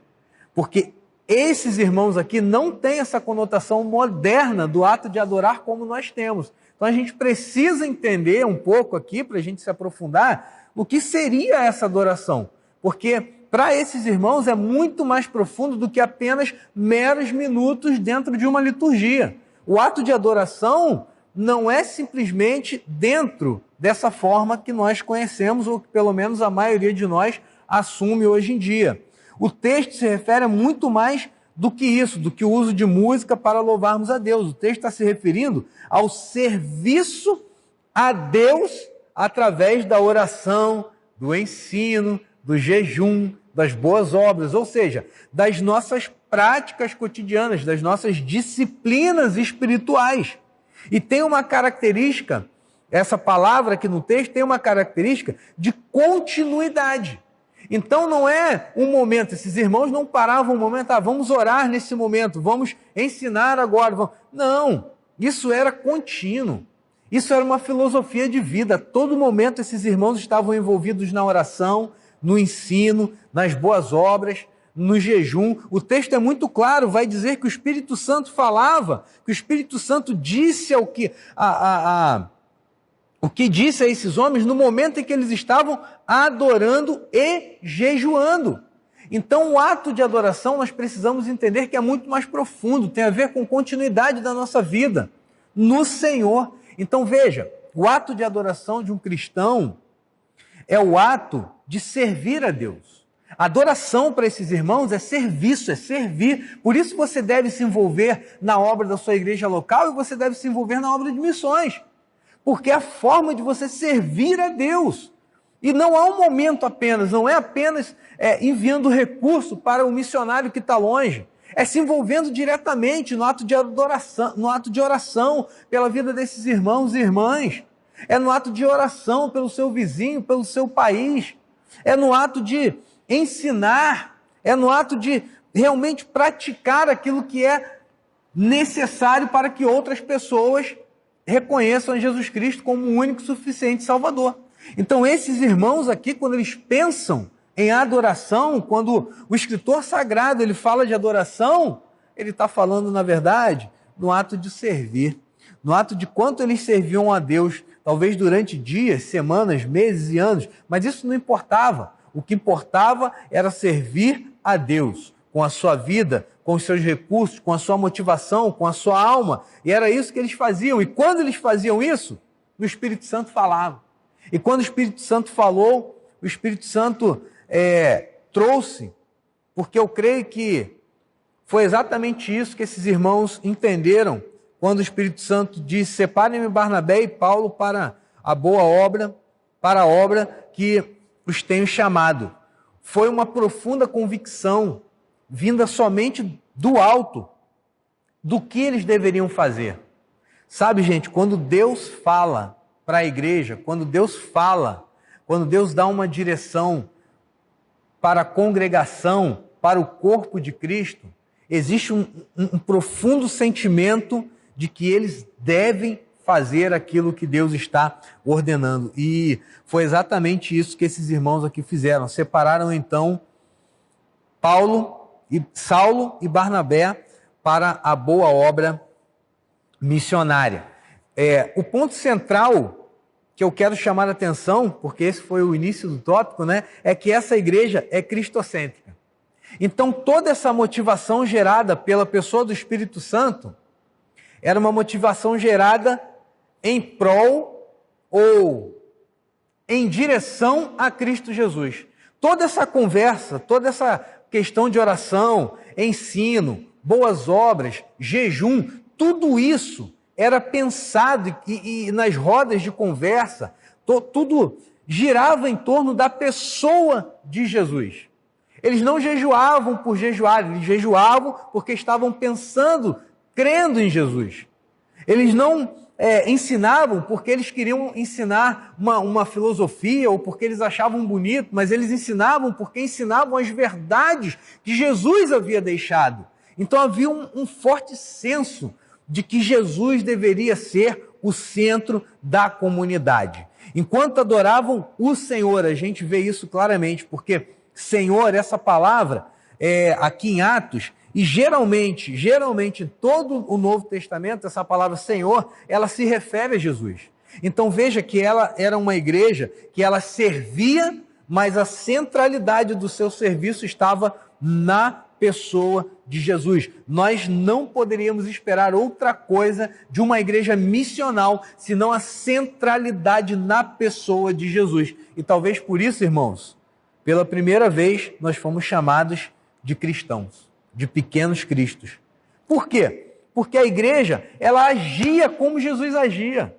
I: porque esses irmãos aqui não têm essa conotação moderna do ato de adorar como nós temos. Então a gente precisa entender um pouco aqui, para a gente se aprofundar, o que seria essa adoração. Porque para esses irmãos é muito mais profundo do que apenas meros minutos dentro de uma liturgia. O ato de adoração não é simplesmente dentro dessa forma que nós conhecemos, ou que pelo menos a maioria de nós assume hoje em dia. O texto se refere a muito mais do que isso, do que o uso de música para louvarmos a Deus. O texto está se referindo ao serviço a Deus através da oração, do ensino, do jejum, das boas obras, ou seja, das nossas práticas cotidianas, das nossas disciplinas espirituais. E tem uma característica, essa palavra aqui no texto tem uma característica de continuidade. Então não é um momento, esses irmãos não paravam um momento, vamos orar nesse momento, vamos ensinar agora. Não, isso era contínuo, isso era uma filosofia de vida. A todo momento esses irmãos estavam envolvidos na oração, no ensino, nas boas obras, no jejum. O texto é muito claro, vai dizer que o Espírito Santo falava, que o Espírito Santo disse o que disse a esses homens no momento em que eles estavam adorando e jejuando. Então o ato de adoração nós precisamos entender que é muito mais profundo, tem a ver com continuidade da nossa vida no Senhor. Então veja, o ato de adoração de um cristão é o ato de servir a Deus. Adoração para esses irmãos é serviço, é servir. Por isso você deve se envolver na obra da sua igreja local e você deve se envolver na obra de missões. Porque é a forma de você servir a Deus. E não há um momento apenas, não é apenas enviando recurso para o missionário que está longe. É se envolvendo diretamente no ato de adoração, no ato de oração pela vida desses irmãos e irmãs. É no ato de oração pelo seu vizinho, pelo seu país. É no ato de ensinar. É no ato de realmente praticar aquilo que é necessário para que outras pessoas reconheçam Jesus Cristo como o único e suficiente Salvador. Então esses irmãos aqui, quando eles pensam em adoração, quando o escritor sagrado ele fala de adoração, ele está falando, na verdade, no ato de servir, no ato de quanto eles serviam a Deus, talvez durante dias, semanas, meses e anos, mas isso não importava. O que importava era servir a Deus com a sua vida, com os seus recursos, com a sua motivação, com a sua alma. E era isso que eles faziam. E quando eles faziam isso, o Espírito Santo falava. E quando o Espírito Santo falou, o Espírito Santo trouxe, porque eu creio que foi exatamente isso que esses irmãos entenderam quando o Espírito Santo disse: separem-me Barnabé e Paulo para a boa obra, para a obra que os tenho chamado. foi uma profunda convicção, vinda somente do alto, do que eles deveriam fazer. Sabe, gente, quando Deus fala para a igreja, quando Deus dá uma direção para a congregação, para o corpo de Cristo, existe um profundo sentimento de que eles devem fazer aquilo que Deus está ordenando. E foi exatamente isso que esses irmãos aqui fizeram. Separaram então Saulo e Barnabé para a boa obra missionária. O ponto central que eu quero chamar a atenção, porque esse foi o início do tópico, né, é que essa igreja é cristocêntrica. Então, toda essa motivação gerada pela pessoa do Espírito Santo era uma motivação gerada em prol ou em direção a Cristo Jesus. Toda essa conversa, toda essa questão de oração, ensino, boas obras, jejum, tudo isso era pensado e nas rodas de conversa, tudo girava em torno da pessoa de Jesus. Eles não jejuavam por jejuar, eles jejuavam porque estavam pensando, crendo em Jesus. Eles não ensinavam porque eles queriam ensinar uma filosofia ou porque eles achavam bonito, mas eles ensinavam porque ensinavam as verdades que Jesus havia deixado. Então havia um forte senso de que Jesus deveria ser o centro da comunidade. Enquanto adoravam o Senhor, a gente vê isso claramente, porque Senhor, essa palavra, aqui em Atos, e geralmente em todo o Novo Testamento, essa palavra Senhor, ela se refere a Jesus. Então veja que ela era uma igreja que ela servia, mas a centralidade do seu serviço estava na pessoa de Jesus. Nós não poderíamos esperar outra coisa de uma igreja missional, senão a centralidade na pessoa de Jesus. E talvez por isso, irmãos, pela primeira vez nós fomos chamados de cristãos, de pequenos cristos. Por quê? Porque a igreja, ela agia como Jesus agia.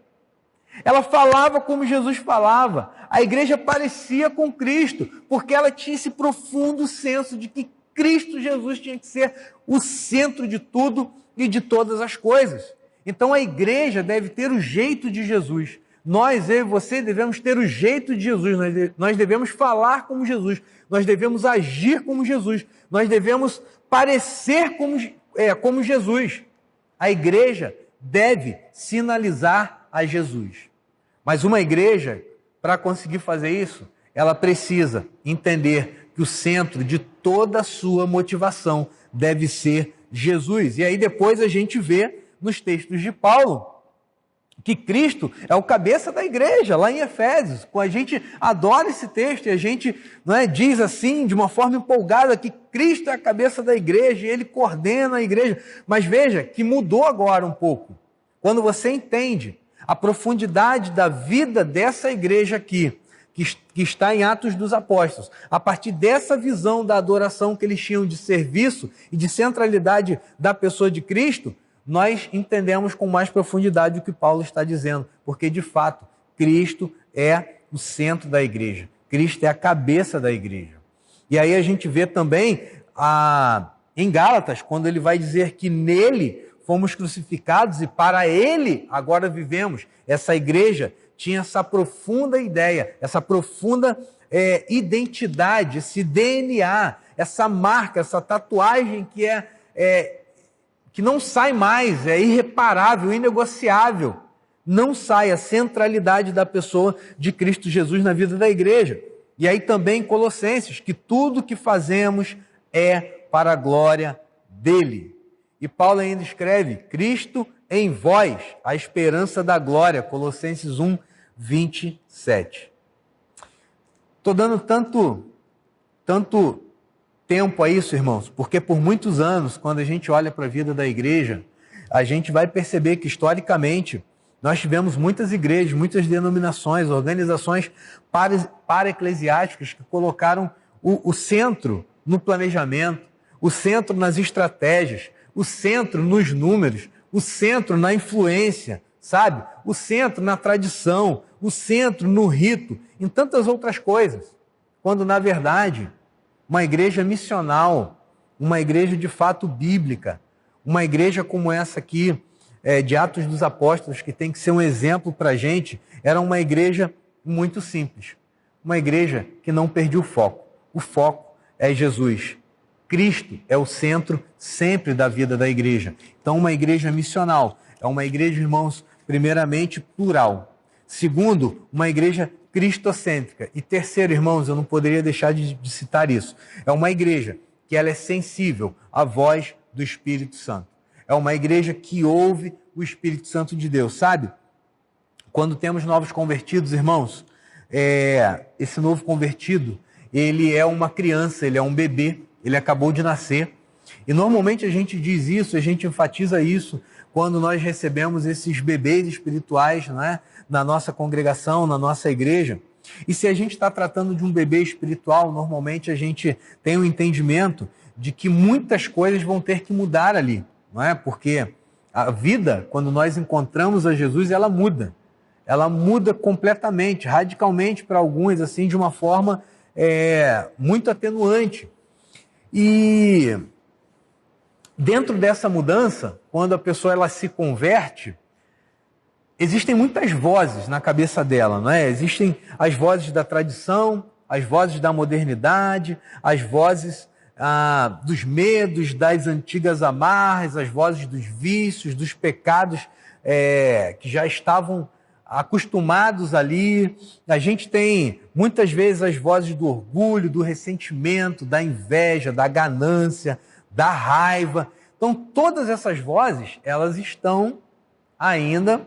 I: Ela falava como Jesus falava. A igreja parecia com Cristo, porque ela tinha esse profundo senso de que Cristo Jesus tinha que ser o centro de tudo e de todas as coisas. Então a igreja deve ter o jeito de Jesus. Nós, eu e você, devemos ter o jeito de Jesus. Nós devemos falar como Jesus. Nós devemos agir como Jesus. Nós devemos parecer como Jesus. A igreja deve sinalizar a Jesus. Mas uma igreja, para conseguir fazer isso, ela precisa entender que o centro de toda a sua motivação deve ser Jesus. E aí depois a gente vê nos textos de Paulo que Cristo é o cabeça da igreja, lá em Efésios. A gente adora esse texto e a gente diz assim, de uma forma empolgada, que Cristo é a cabeça da igreja e Ele coordena a igreja. Mas veja que mudou agora um pouco. Quando você entende a profundidade da vida dessa igreja aqui, que está em Atos dos Apóstolos, a partir dessa visão da adoração que eles tinham de serviço e de centralidade da pessoa de Cristo, nós entendemos com mais profundidade o que Paulo está dizendo, porque de fato Cristo é o centro da igreja, Cristo é a cabeça da igreja. E aí a gente vê também em Gálatas, quando ele vai dizer que nele fomos crucificados e para ele agora vivemos. Essa igreja tinha essa profunda ideia, essa profunda identidade, esse DNA, essa marca, essa tatuagem que não sai mais, é irreparável, inegociável. Não sai a centralidade da pessoa de Cristo Jesus na vida da igreja. E aí também em Colossenses, que tudo que fazemos é para a glória dele. E Paulo ainda escreve, Cristo em vós, a esperança da glória, Colossenses 1, 27. Estou dando tanto tempo a isso, irmãos, porque por muitos anos, quando a gente olha para a vida da igreja, a gente vai perceber que historicamente nós tivemos muitas igrejas, muitas denominações, organizações para-eclesiásticas que colocaram o centro no planejamento, o centro nas estratégias, o centro nos números, o centro na influência, sabe? O centro na tradição, o centro no rito, em tantas outras coisas. Quando, na verdade, uma igreja missional, uma igreja de fato bíblica, uma igreja como essa aqui, de Atos dos Apóstolos, que tem que ser um exemplo para a gente, era uma igreja muito simples, uma igreja que não perdia o foco. O foco é Jesus. Cristo é o centro sempre da vida da igreja. Então, uma igreja missional é uma igreja, irmãos, primeiramente plural. Segundo, uma igreja cristocêntrica. E terceiro, irmãos, eu não poderia deixar de citar isso. É uma igreja que ela é sensível à voz do Espírito Santo. É uma igreja que ouve o Espírito Santo de Deus, sabe? Quando temos novos convertidos, irmãos, esse novo convertido, ele é uma criança, ele é um bebê, ele acabou de nascer. E normalmente a gente diz isso, a gente enfatiza isso quando nós recebemos esses bebês espirituais, né, na nossa congregação, na nossa igreja. E se a gente está tratando de um bebê espiritual, normalmente a gente tem um entendimento de que muitas coisas vão ter que mudar ali, não é? Porque a vida, quando nós encontramos a Jesus, ela muda. Ela muda completamente, radicalmente para alguns, assim, de uma forma muito atenuante. E dentro dessa mudança, quando a pessoa ela se converte, existem muitas vozes na cabeça dela, não é? Existem as vozes da tradição, as vozes da modernidade, as vozes dos medos, das antigas amarras, as vozes dos vícios, dos pecados que já estavam acostumados ali. A gente tem muitas vezes as vozes do orgulho, do ressentimento, da inveja, da ganância, da raiva. Então, todas essas vozes, elas estão ainda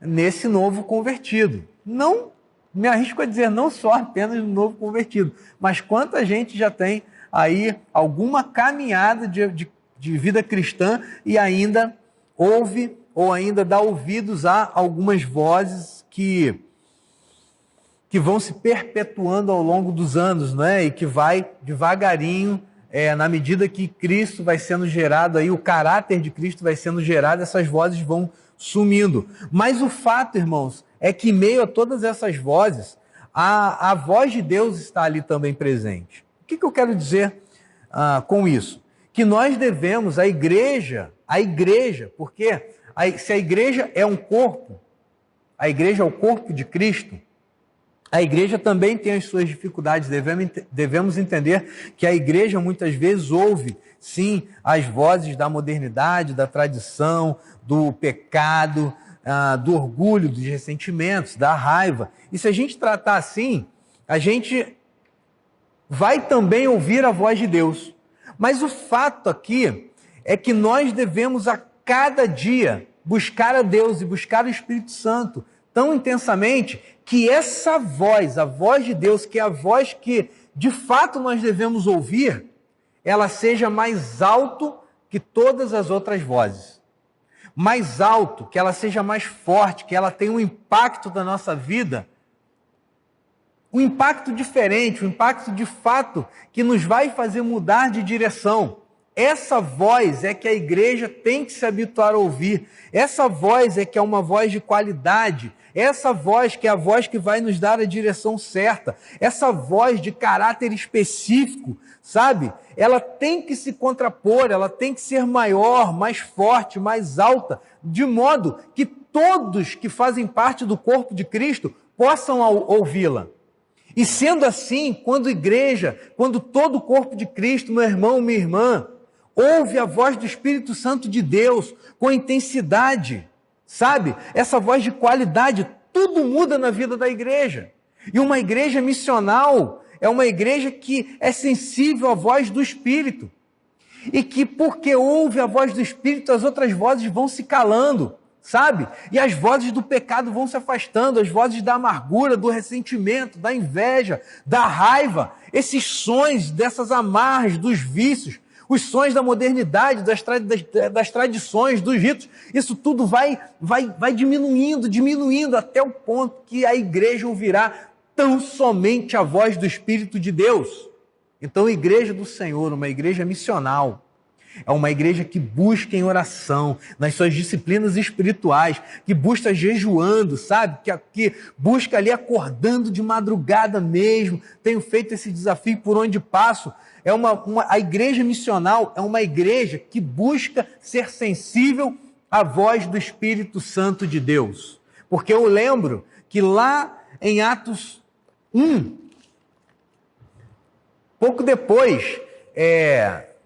I: nesse novo convertido. Não, me arrisco a dizer, não só apenas no novo convertido, mas quanta gente já tem aí alguma caminhada de vida cristã e ainda ouve ou ainda dá ouvidos a algumas vozes que vão se perpetuando ao longo dos anos, né? E que vai devagarinho, na medida que Cristo vai sendo gerado, aí, o caráter de Cristo vai sendo gerado, essas vozes vão sumindo. Mas o fato, irmãos, é que em meio a todas essas vozes, a voz de Deus está ali também presente. O que eu quero dizer com isso? Que nós devemos, a igreja, porque se a igreja é um corpo, a igreja é o corpo de Cristo, a igreja também tem as suas dificuldades. Devemos entender que a igreja muitas vezes ouve, sim, as vozes da modernidade, da tradição, do pecado, do orgulho, dos ressentimentos, da raiva. E se a gente tratar assim, a gente vai também ouvir a voz de Deus. Mas o fato aqui é que nós devemos a cada dia buscar a Deus e buscar o Espírito Santo tão intensamente que essa voz, a voz de Deus, que é a voz que de fato nós devemos ouvir, ela seja mais alto que todas as outras vozes. Mais alto, que ela seja mais forte, que ela tenha um impacto na nossa vida, um impacto diferente, um impacto de fato que nos vai fazer mudar de direção. Essa voz é que a igreja tem que se habituar a ouvir. Essa voz é que é uma voz de qualidade. Essa voz que é a voz que vai nos dar a direção certa. Essa voz de caráter específico, sabe? Ela tem que se contrapor, ela tem que ser maior, mais forte, mais alta, de modo que todos que fazem parte do corpo de Cristo possam ouvi-la. E sendo assim, quando igreja, quando todo o corpo de Cristo, meu irmão, minha irmã, ouve a voz do Espírito Santo de Deus com intensidade, sabe? Essa voz de qualidade, tudo muda na vida da igreja. E uma igreja missional é uma igreja que é sensível à voz do Espírito. E que porque ouve a voz do Espírito, as outras vozes vão se calando, sabe? E as vozes do pecado vão se afastando, as vozes da amargura, do ressentimento, da inveja, da raiva, esses sons dessas amarras, dos vícios, os sons da modernidade, das tradições, dos ritos, isso tudo vai diminuindo até o ponto que a igreja ouvirá tão somente a voz do Espírito de Deus. Então, a igreja do Senhor, uma igreja missional, É uma igreja que busca em oração, nas suas disciplinas espirituais, que busca jejuando, sabe? Que busca ali acordando de madrugada mesmo. Tenho feito esse desafio por onde passo. A igreja missional é uma igreja que busca ser sensível à voz do Espírito Santo de Deus. Porque eu lembro que lá em Atos 1, pouco depois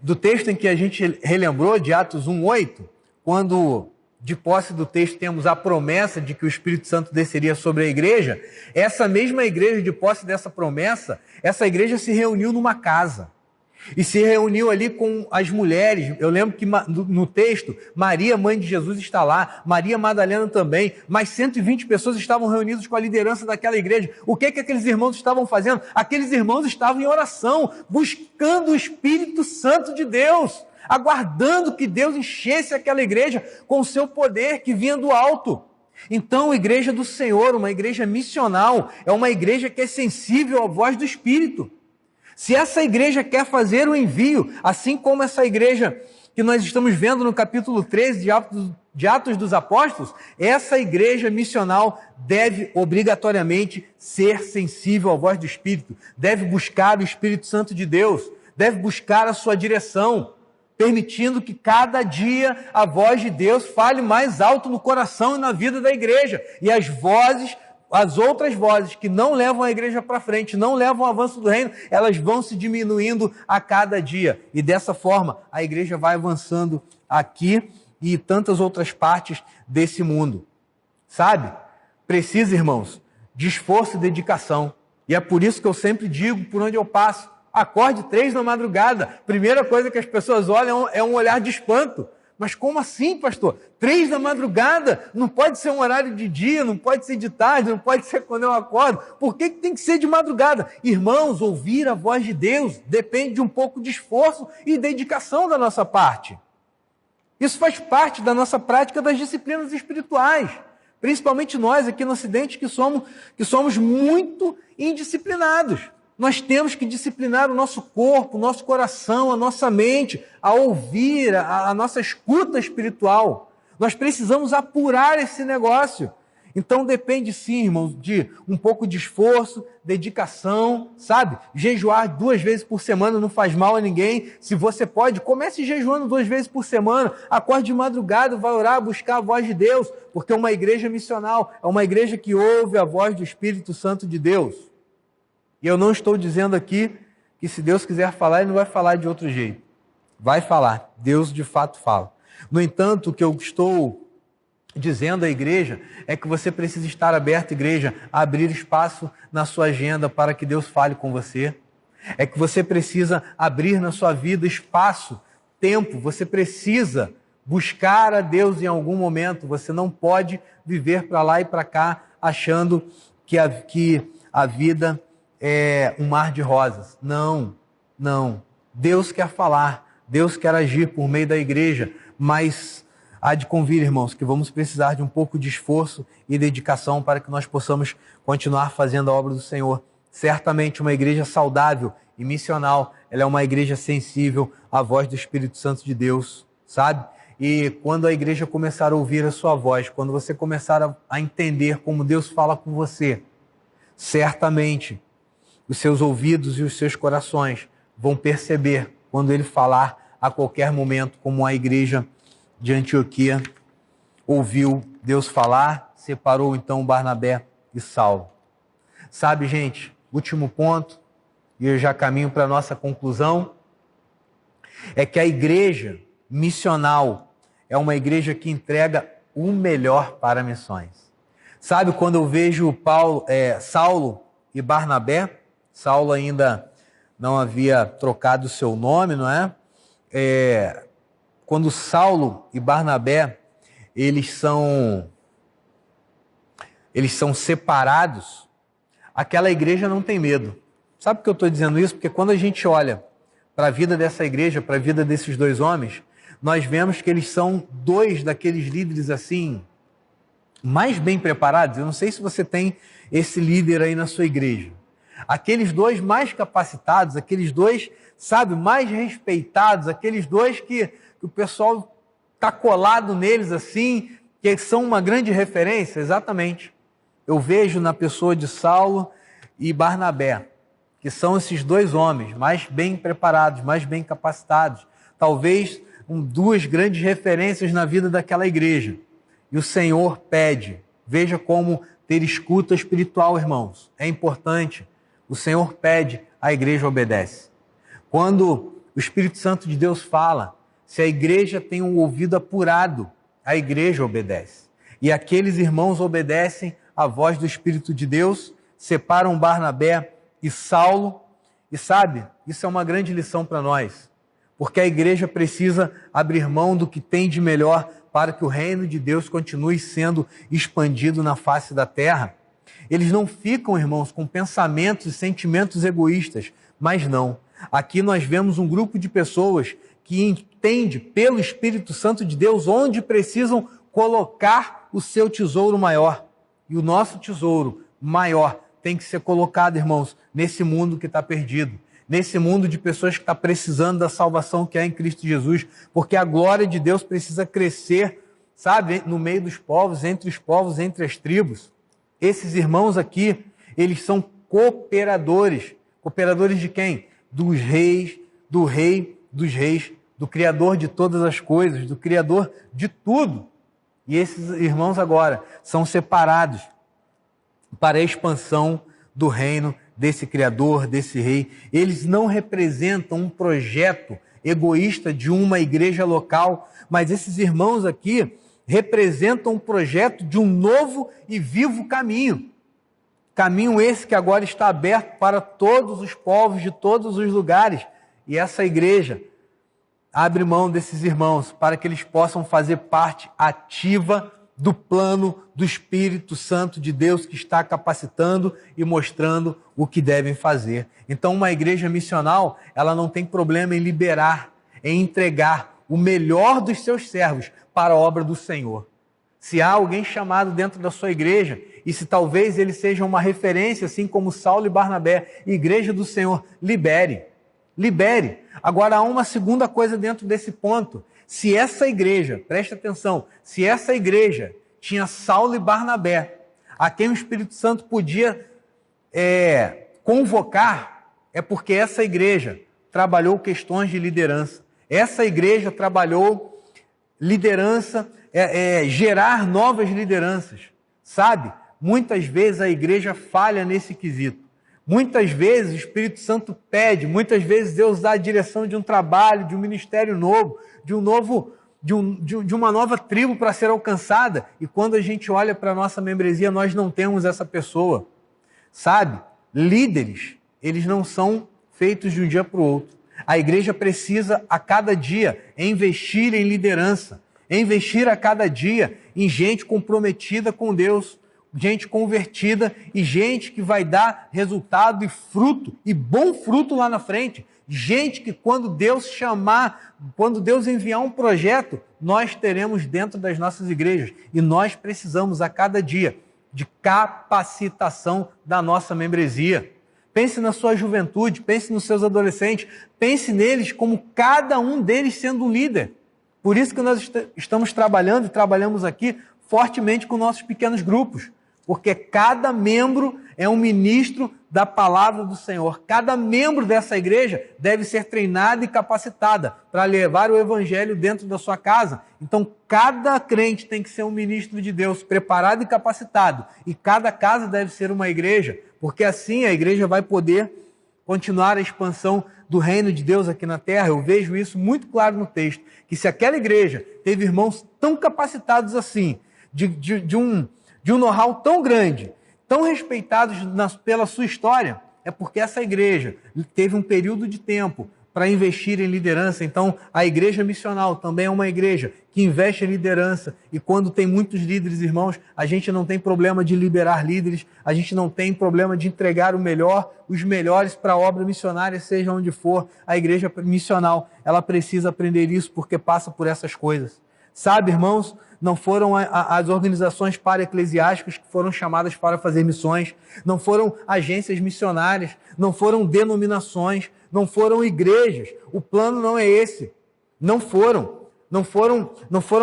I: do texto em que a gente relembrou, de Atos 1:8, quando de posse do texto temos a promessa de que o Espírito Santo desceria sobre a igreja, essa mesma igreja, de posse dessa promessa, essa igreja se reuniu numa casa. E se reuniu ali com as mulheres. Eu lembro que no texto, Maria, mãe de Jesus, está lá, Maria Madalena também, mais 120 pessoas estavam reunidas com a liderança daquela igreja. O que aqueles irmãos estavam fazendo? Aqueles irmãos estavam em oração, buscando o Espírito Santo de Deus, aguardando que Deus enchesse aquela igreja com o seu poder que vinha do alto. Então, a igreja do Senhor, uma igreja missional, é uma igreja que é sensível à voz do Espírito. Se essa igreja quer fazer o envio, assim como essa igreja que nós estamos vendo no capítulo 13 de Atos dos Apóstolos, essa igreja missional deve obrigatoriamente ser sensível à voz do Espírito, deve buscar o Espírito Santo de Deus, deve buscar a sua direção, permitindo que cada dia a voz de Deus fale mais alto no coração e na vida da igreja, e as outras vozes que não levam a igreja para frente, não levam ao avanço do reino, elas vão se diminuindo a cada dia. E dessa forma, a igreja vai avançando aqui e tantas outras partes desse mundo. Sabe? Precisa, irmãos, de esforço e dedicação. E é por isso que eu sempre digo, por onde eu passo, acorde 3 da madrugada. Primeira coisa que as pessoas olham é um olhar de espanto. Mas como assim, pastor? 3 da madrugada? Não pode ser um horário de dia, não pode ser de tarde, não pode ser quando eu acordo. Por que tem que ser de madrugada? Irmãos, ouvir a voz de Deus depende de um pouco de esforço e dedicação da nossa parte. Isso faz parte da nossa prática das disciplinas espirituais. Principalmente nós aqui no Ocidente que somos muito indisciplinados. Nós temos que disciplinar o nosso corpo, o nosso coração, a nossa mente, a ouvir, a nossa escuta espiritual. Nós precisamos apurar esse negócio. Então depende sim, irmãos, de um pouco de esforço, dedicação, sabe? Jejuar 2 vezes por semana não faz mal a ninguém. Se você pode, comece jejuando 2 vezes por semana. Acorde de madrugada, vai orar, buscar a voz de Deus. Porque uma igreja missional é uma igreja que ouve a voz do Espírito Santo de Deus. E eu não estou dizendo aqui que se Deus quiser falar, Ele não vai falar de outro jeito. Vai falar. Deus de fato fala. No entanto, o que eu estou dizendo à igreja é que você precisa estar aberto, igreja, a abrir espaço na sua agenda para que Deus fale com você. É que você precisa abrir na sua vida espaço, tempo. Você precisa buscar a Deus em algum momento. Você não pode viver para lá e para cá achando que a vida é um mar de rosas. Não. Deus quer falar, Deus quer agir por meio da igreja, mas há de convir, irmãos, que vamos precisar de um pouco de esforço e dedicação para que nós possamos continuar fazendo a obra do Senhor. Certamente uma igreja saudável e missional, ela é uma igreja sensível à voz do Espírito Santo de Deus, sabe? E quando a igreja começar a ouvir a sua voz, quando você começar a entender como Deus fala com você, certamente os seus ouvidos e os seus corações vão perceber quando Ele falar a qualquer momento, como a igreja de Antioquia ouviu Deus falar, separou então Barnabé e Saulo. Sabe, gente, último ponto, e eu já caminho para a nossa conclusão, é que a igreja missional é uma igreja que entrega o melhor para missões. Sabe, quando eu vejo Saulo e Barnabé, Saulo ainda não havia trocado o seu nome, não é? Quando Saulo e Barnabé, eles são separados, aquela igreja não tem medo. Sabe por que eu estou dizendo isso? Porque quando a gente olha para a vida dessa igreja, para a vida desses 2 homens, nós vemos que eles são 2 daqueles líderes assim, mais bem preparados. Eu não sei se você tem esse líder aí na sua igreja. Aqueles dois mais capacitados, aqueles dois, sabe, mais respeitados, aqueles dois que o pessoal está colado neles assim, que são uma grande referência, exatamente. Eu vejo na pessoa de Saulo e Barnabé, que são esses dois homens mais bem preparados, mais bem capacitados, talvez duas grandes referências na vida daquela igreja. E o Senhor pede, veja como ter escuta espiritual, irmãos, é importante. O Senhor pede, a igreja obedece. Quando o Espírito Santo de Deus fala, se a igreja tem um ouvido apurado, a igreja obedece. E aqueles irmãos obedecem à voz do Espírito de Deus, separam Barnabé e Saulo. E sabe, isso é uma grande lição para nós, porque a igreja precisa abrir mão do que tem de melhor para que o reino de Deus continue sendo expandido na face da terra. Eles não ficam, irmãos, com pensamentos e sentimentos egoístas, mas não. Aqui nós vemos um grupo de pessoas que entende pelo Espírito Santo de Deus onde precisam colocar o seu tesouro maior. E o nosso tesouro maior tem que ser colocado, irmãos, nesse mundo que está perdido, nesse mundo de pessoas que está precisando da salvação que há em Cristo Jesus, porque a glória de Deus precisa crescer, sabe, no meio dos povos, entre as tribos. Esses irmãos aqui, eles são cooperadores. Cooperadores de quem? Dos reis, do rei dos reis, do Criador de todas as coisas, do Criador de tudo. E esses irmãos agora são separados para a expansão do reino desse Criador, desse Rei. Eles não representam um projeto egoísta de uma igreja local, mas esses irmãos aqui representam um projeto de um novo e vivo caminho. Caminho esse que agora está aberto para todos os povos de todos os lugares. E essa igreja abre mão desses irmãos para que eles possam fazer parte ativa do plano do Espírito Santo de Deus que está capacitando e mostrando o que devem fazer. Então, uma igreja missional, ela não tem problema em liberar, em entregar o melhor dos seus servos para a obra do Senhor. Se há alguém chamado dentro da sua igreja, e se talvez ele seja uma referência, assim como Saulo e Barnabé, igreja do Senhor, libere. Libere. Agora, há uma segunda coisa dentro desse ponto. Se essa igreja, preste atenção, se essa igreja tinha Saulo e Barnabé, a quem o Espírito Santo podia convocar, é porque essa igreja trabalhou questões de liderança. Essa igreja trabalhou liderança, gerar novas lideranças. Sabe? Muitas vezes a igreja falha nesse quesito. Muitas vezes o Espírito Santo pede, muitas vezes Deus dá a direção de um trabalho, de um ministério novo, de uma nova tribo para ser alcançada. E quando a gente olha para a nossa membresia, nós não temos essa pessoa. Sabe? Líderes, eles não são feitos de um dia para o outro. A igreja precisa a cada dia investir em liderança, investir a cada dia em gente comprometida com Deus, gente convertida e gente que vai dar resultado e fruto, e bom fruto lá na frente. Gente que quando Deus chamar, quando Deus enviar um projeto, nós teremos dentro das nossas igrejas. E nós precisamos a cada dia de capacitação da nossa membresia. Pense na sua juventude, pense nos seus adolescentes, pense neles como cada um deles sendo um líder. Por isso que nós estamos trabalhando e trabalhamos aqui fortemente com nossos pequenos grupos. Porque cada membro é um ministro da palavra do Senhor. Cada membro dessa igreja deve ser treinado e capacitada para levar o evangelho dentro da sua casa. Então, cada crente tem que ser um ministro de Deus, preparado e capacitado. E cada casa deve ser uma igreja, porque assim a igreja vai poder continuar a expansão do reino de Deus aqui na terra. Eu vejo isso muito claro no texto, que se aquela igreja teve irmãos tão capacitados assim, de um know-how tão grande, tão respeitados pela sua história, é porque essa igreja teve um período de tempo para investir em liderança. Então, a igreja missional também é uma igreja que investe em liderança. E quando tem muitos líderes, irmãos, a gente não tem problema de liberar líderes, a gente não tem problema de entregar o melhor, os melhores para a obra missionária, seja onde for. A igreja missional, ela precisa aprender isso porque passa por essas coisas. Sabe, irmãos, não foram as organizações para-eclesiásticas que foram chamadas para fazer missões, não foram agências missionárias, não foram denominações, não foram igrejas. O plano não é esse. Não foram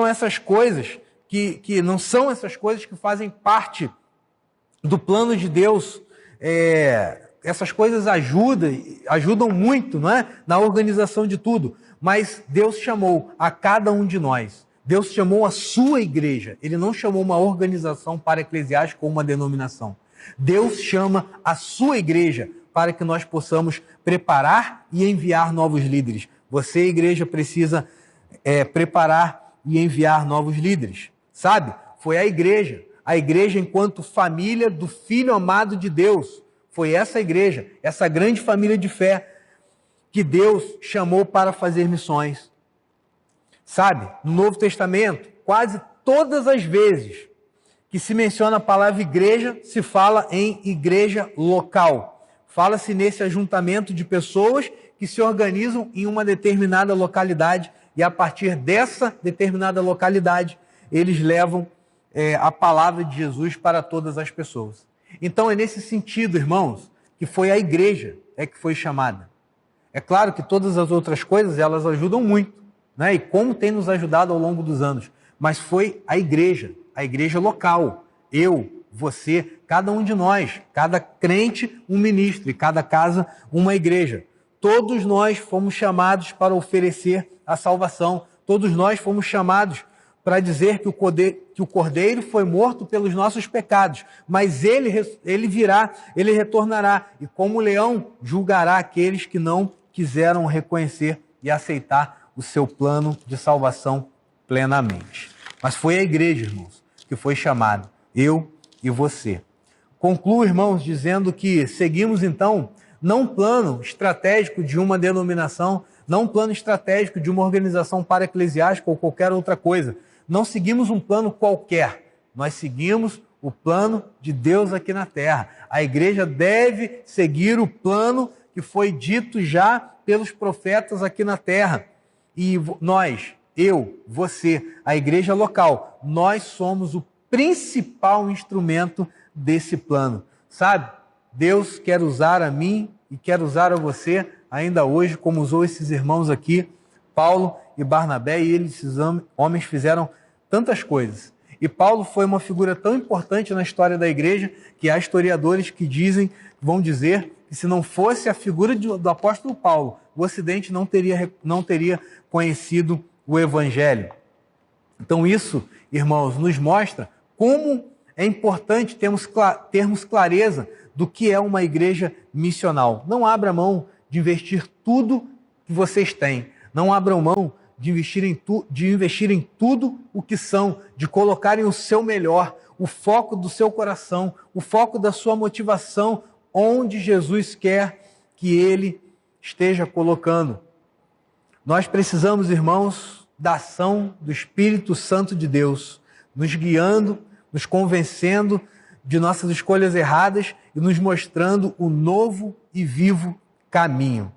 I: essas coisas que não são essas coisas que fazem parte do plano de Deus. Essas coisas ajudam muito, não é? Na organização de tudo. Mas Deus chamou a cada um de nós. Deus chamou a sua igreja. Ele não chamou uma organização para-eclesiástica ou uma denominação. Deus chama a sua igreja para que nós possamos preparar e enviar novos líderes. Você, igreja, precisa preparar e enviar novos líderes. Sabe? Foi a igreja enquanto família do Filho amado de Deus. Foi essa igreja, essa grande família de fé, que Deus chamou para fazer missões. Sabe, no Novo Testamento, quase todas as vezes que se menciona a palavra igreja, se fala em igreja local. Fala-se nesse ajuntamento de pessoas que se organizam em uma determinada localidade e a partir dessa determinada localidade, eles levam a palavra de Jesus para todas as pessoas. Então é nesse sentido, irmãos, que foi a igreja que foi chamada. É claro que todas as outras coisas, elas ajudam muito, né? E como tem nos ajudado ao longo dos anos. Mas foi a igreja local. Eu, você, cada um de nós, cada crente, um ministro, e cada casa, uma igreja. Todos nós fomos chamados para oferecer a salvação. Todos nós fomos chamados para dizer que o Cordeiro foi morto pelos nossos pecados, mas ele virá, ele retornará, e como leão julgará aqueles que não quiseram reconhecer e aceitar o seu plano de salvação plenamente. Mas foi a igreja, irmãos, que foi chamada, eu e você. Concluo, irmãos, dizendo que seguimos, então, não um plano estratégico de uma denominação, não um plano estratégico de uma organização para-eclesiástica ou qualquer outra coisa. Não seguimos um plano qualquer, nós seguimos o plano de Deus aqui na terra. A igreja deve seguir o plano que foi dito já pelos profetas aqui na terra. E nós, eu, você, a igreja local, nós somos o principal instrumento desse plano. Sabe? Deus quer usar a mim e quer usar a você ainda hoje, como usou esses irmãos aqui, Paulo e Barnabé, e esses homens fizeram tantas coisas. E Paulo foi uma figura tão importante na história da igreja que há historiadores que vão dizer que se não fosse a figura do apóstolo Paulo, o Ocidente não teria conhecido o Evangelho. Então isso, irmãos, nos mostra como é importante termos clareza do que é uma igreja missional. Não abra mão de investir tudo que vocês têm. Não abram mão de investir em tudo o que são, de colocarem o seu melhor, o foco do seu coração, o foco da sua motivação, onde Jesus quer que Ele esteja colocando. Nós precisamos, irmãos, da ação do Espírito Santo de Deus, nos guiando, nos convencendo de nossas escolhas erradas e nos mostrando o novo e vivo caminho.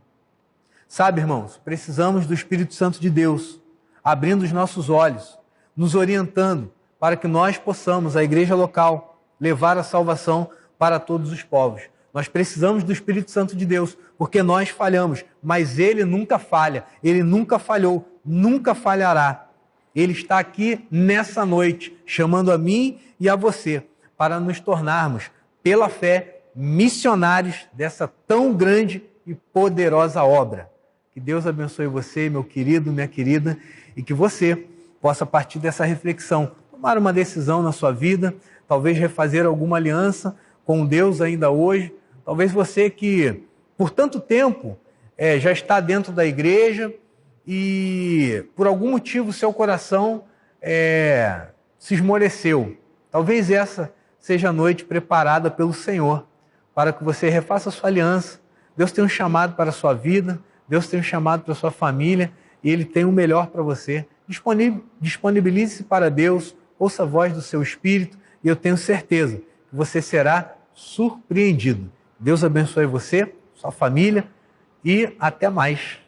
I: Sabe, irmãos, precisamos do Espírito Santo de Deus, abrindo os nossos olhos, nos orientando para que nós possamos, a igreja local, levar a salvação para todos os povos. Nós precisamos do Espírito Santo de Deus, porque nós falhamos, mas Ele nunca falha, Ele nunca falhou, nunca falhará. Ele está aqui nessa noite, chamando a mim e a você, para nos tornarmos, pela fé, missionários dessa tão grande e poderosa obra. Que Deus abençoe você, meu querido, minha querida, e que você possa, a partir dessa reflexão, tomar uma decisão na sua vida, talvez refazer alguma aliança com Deus ainda hoje. Talvez você que, por tanto tempo, já está dentro da igreja e, por algum motivo, seu coração se esmoreceu. Talvez essa seja a noite preparada pelo Senhor para que você refaça a sua aliança. Deus tem um chamado para a sua vida, Deus tem um chamado para a sua família e Ele tem o melhor para você. Disponibilize-se para Deus, ouça a voz do seu Espírito e eu tenho certeza que você será surpreendido. Deus abençoe você, sua família e até mais.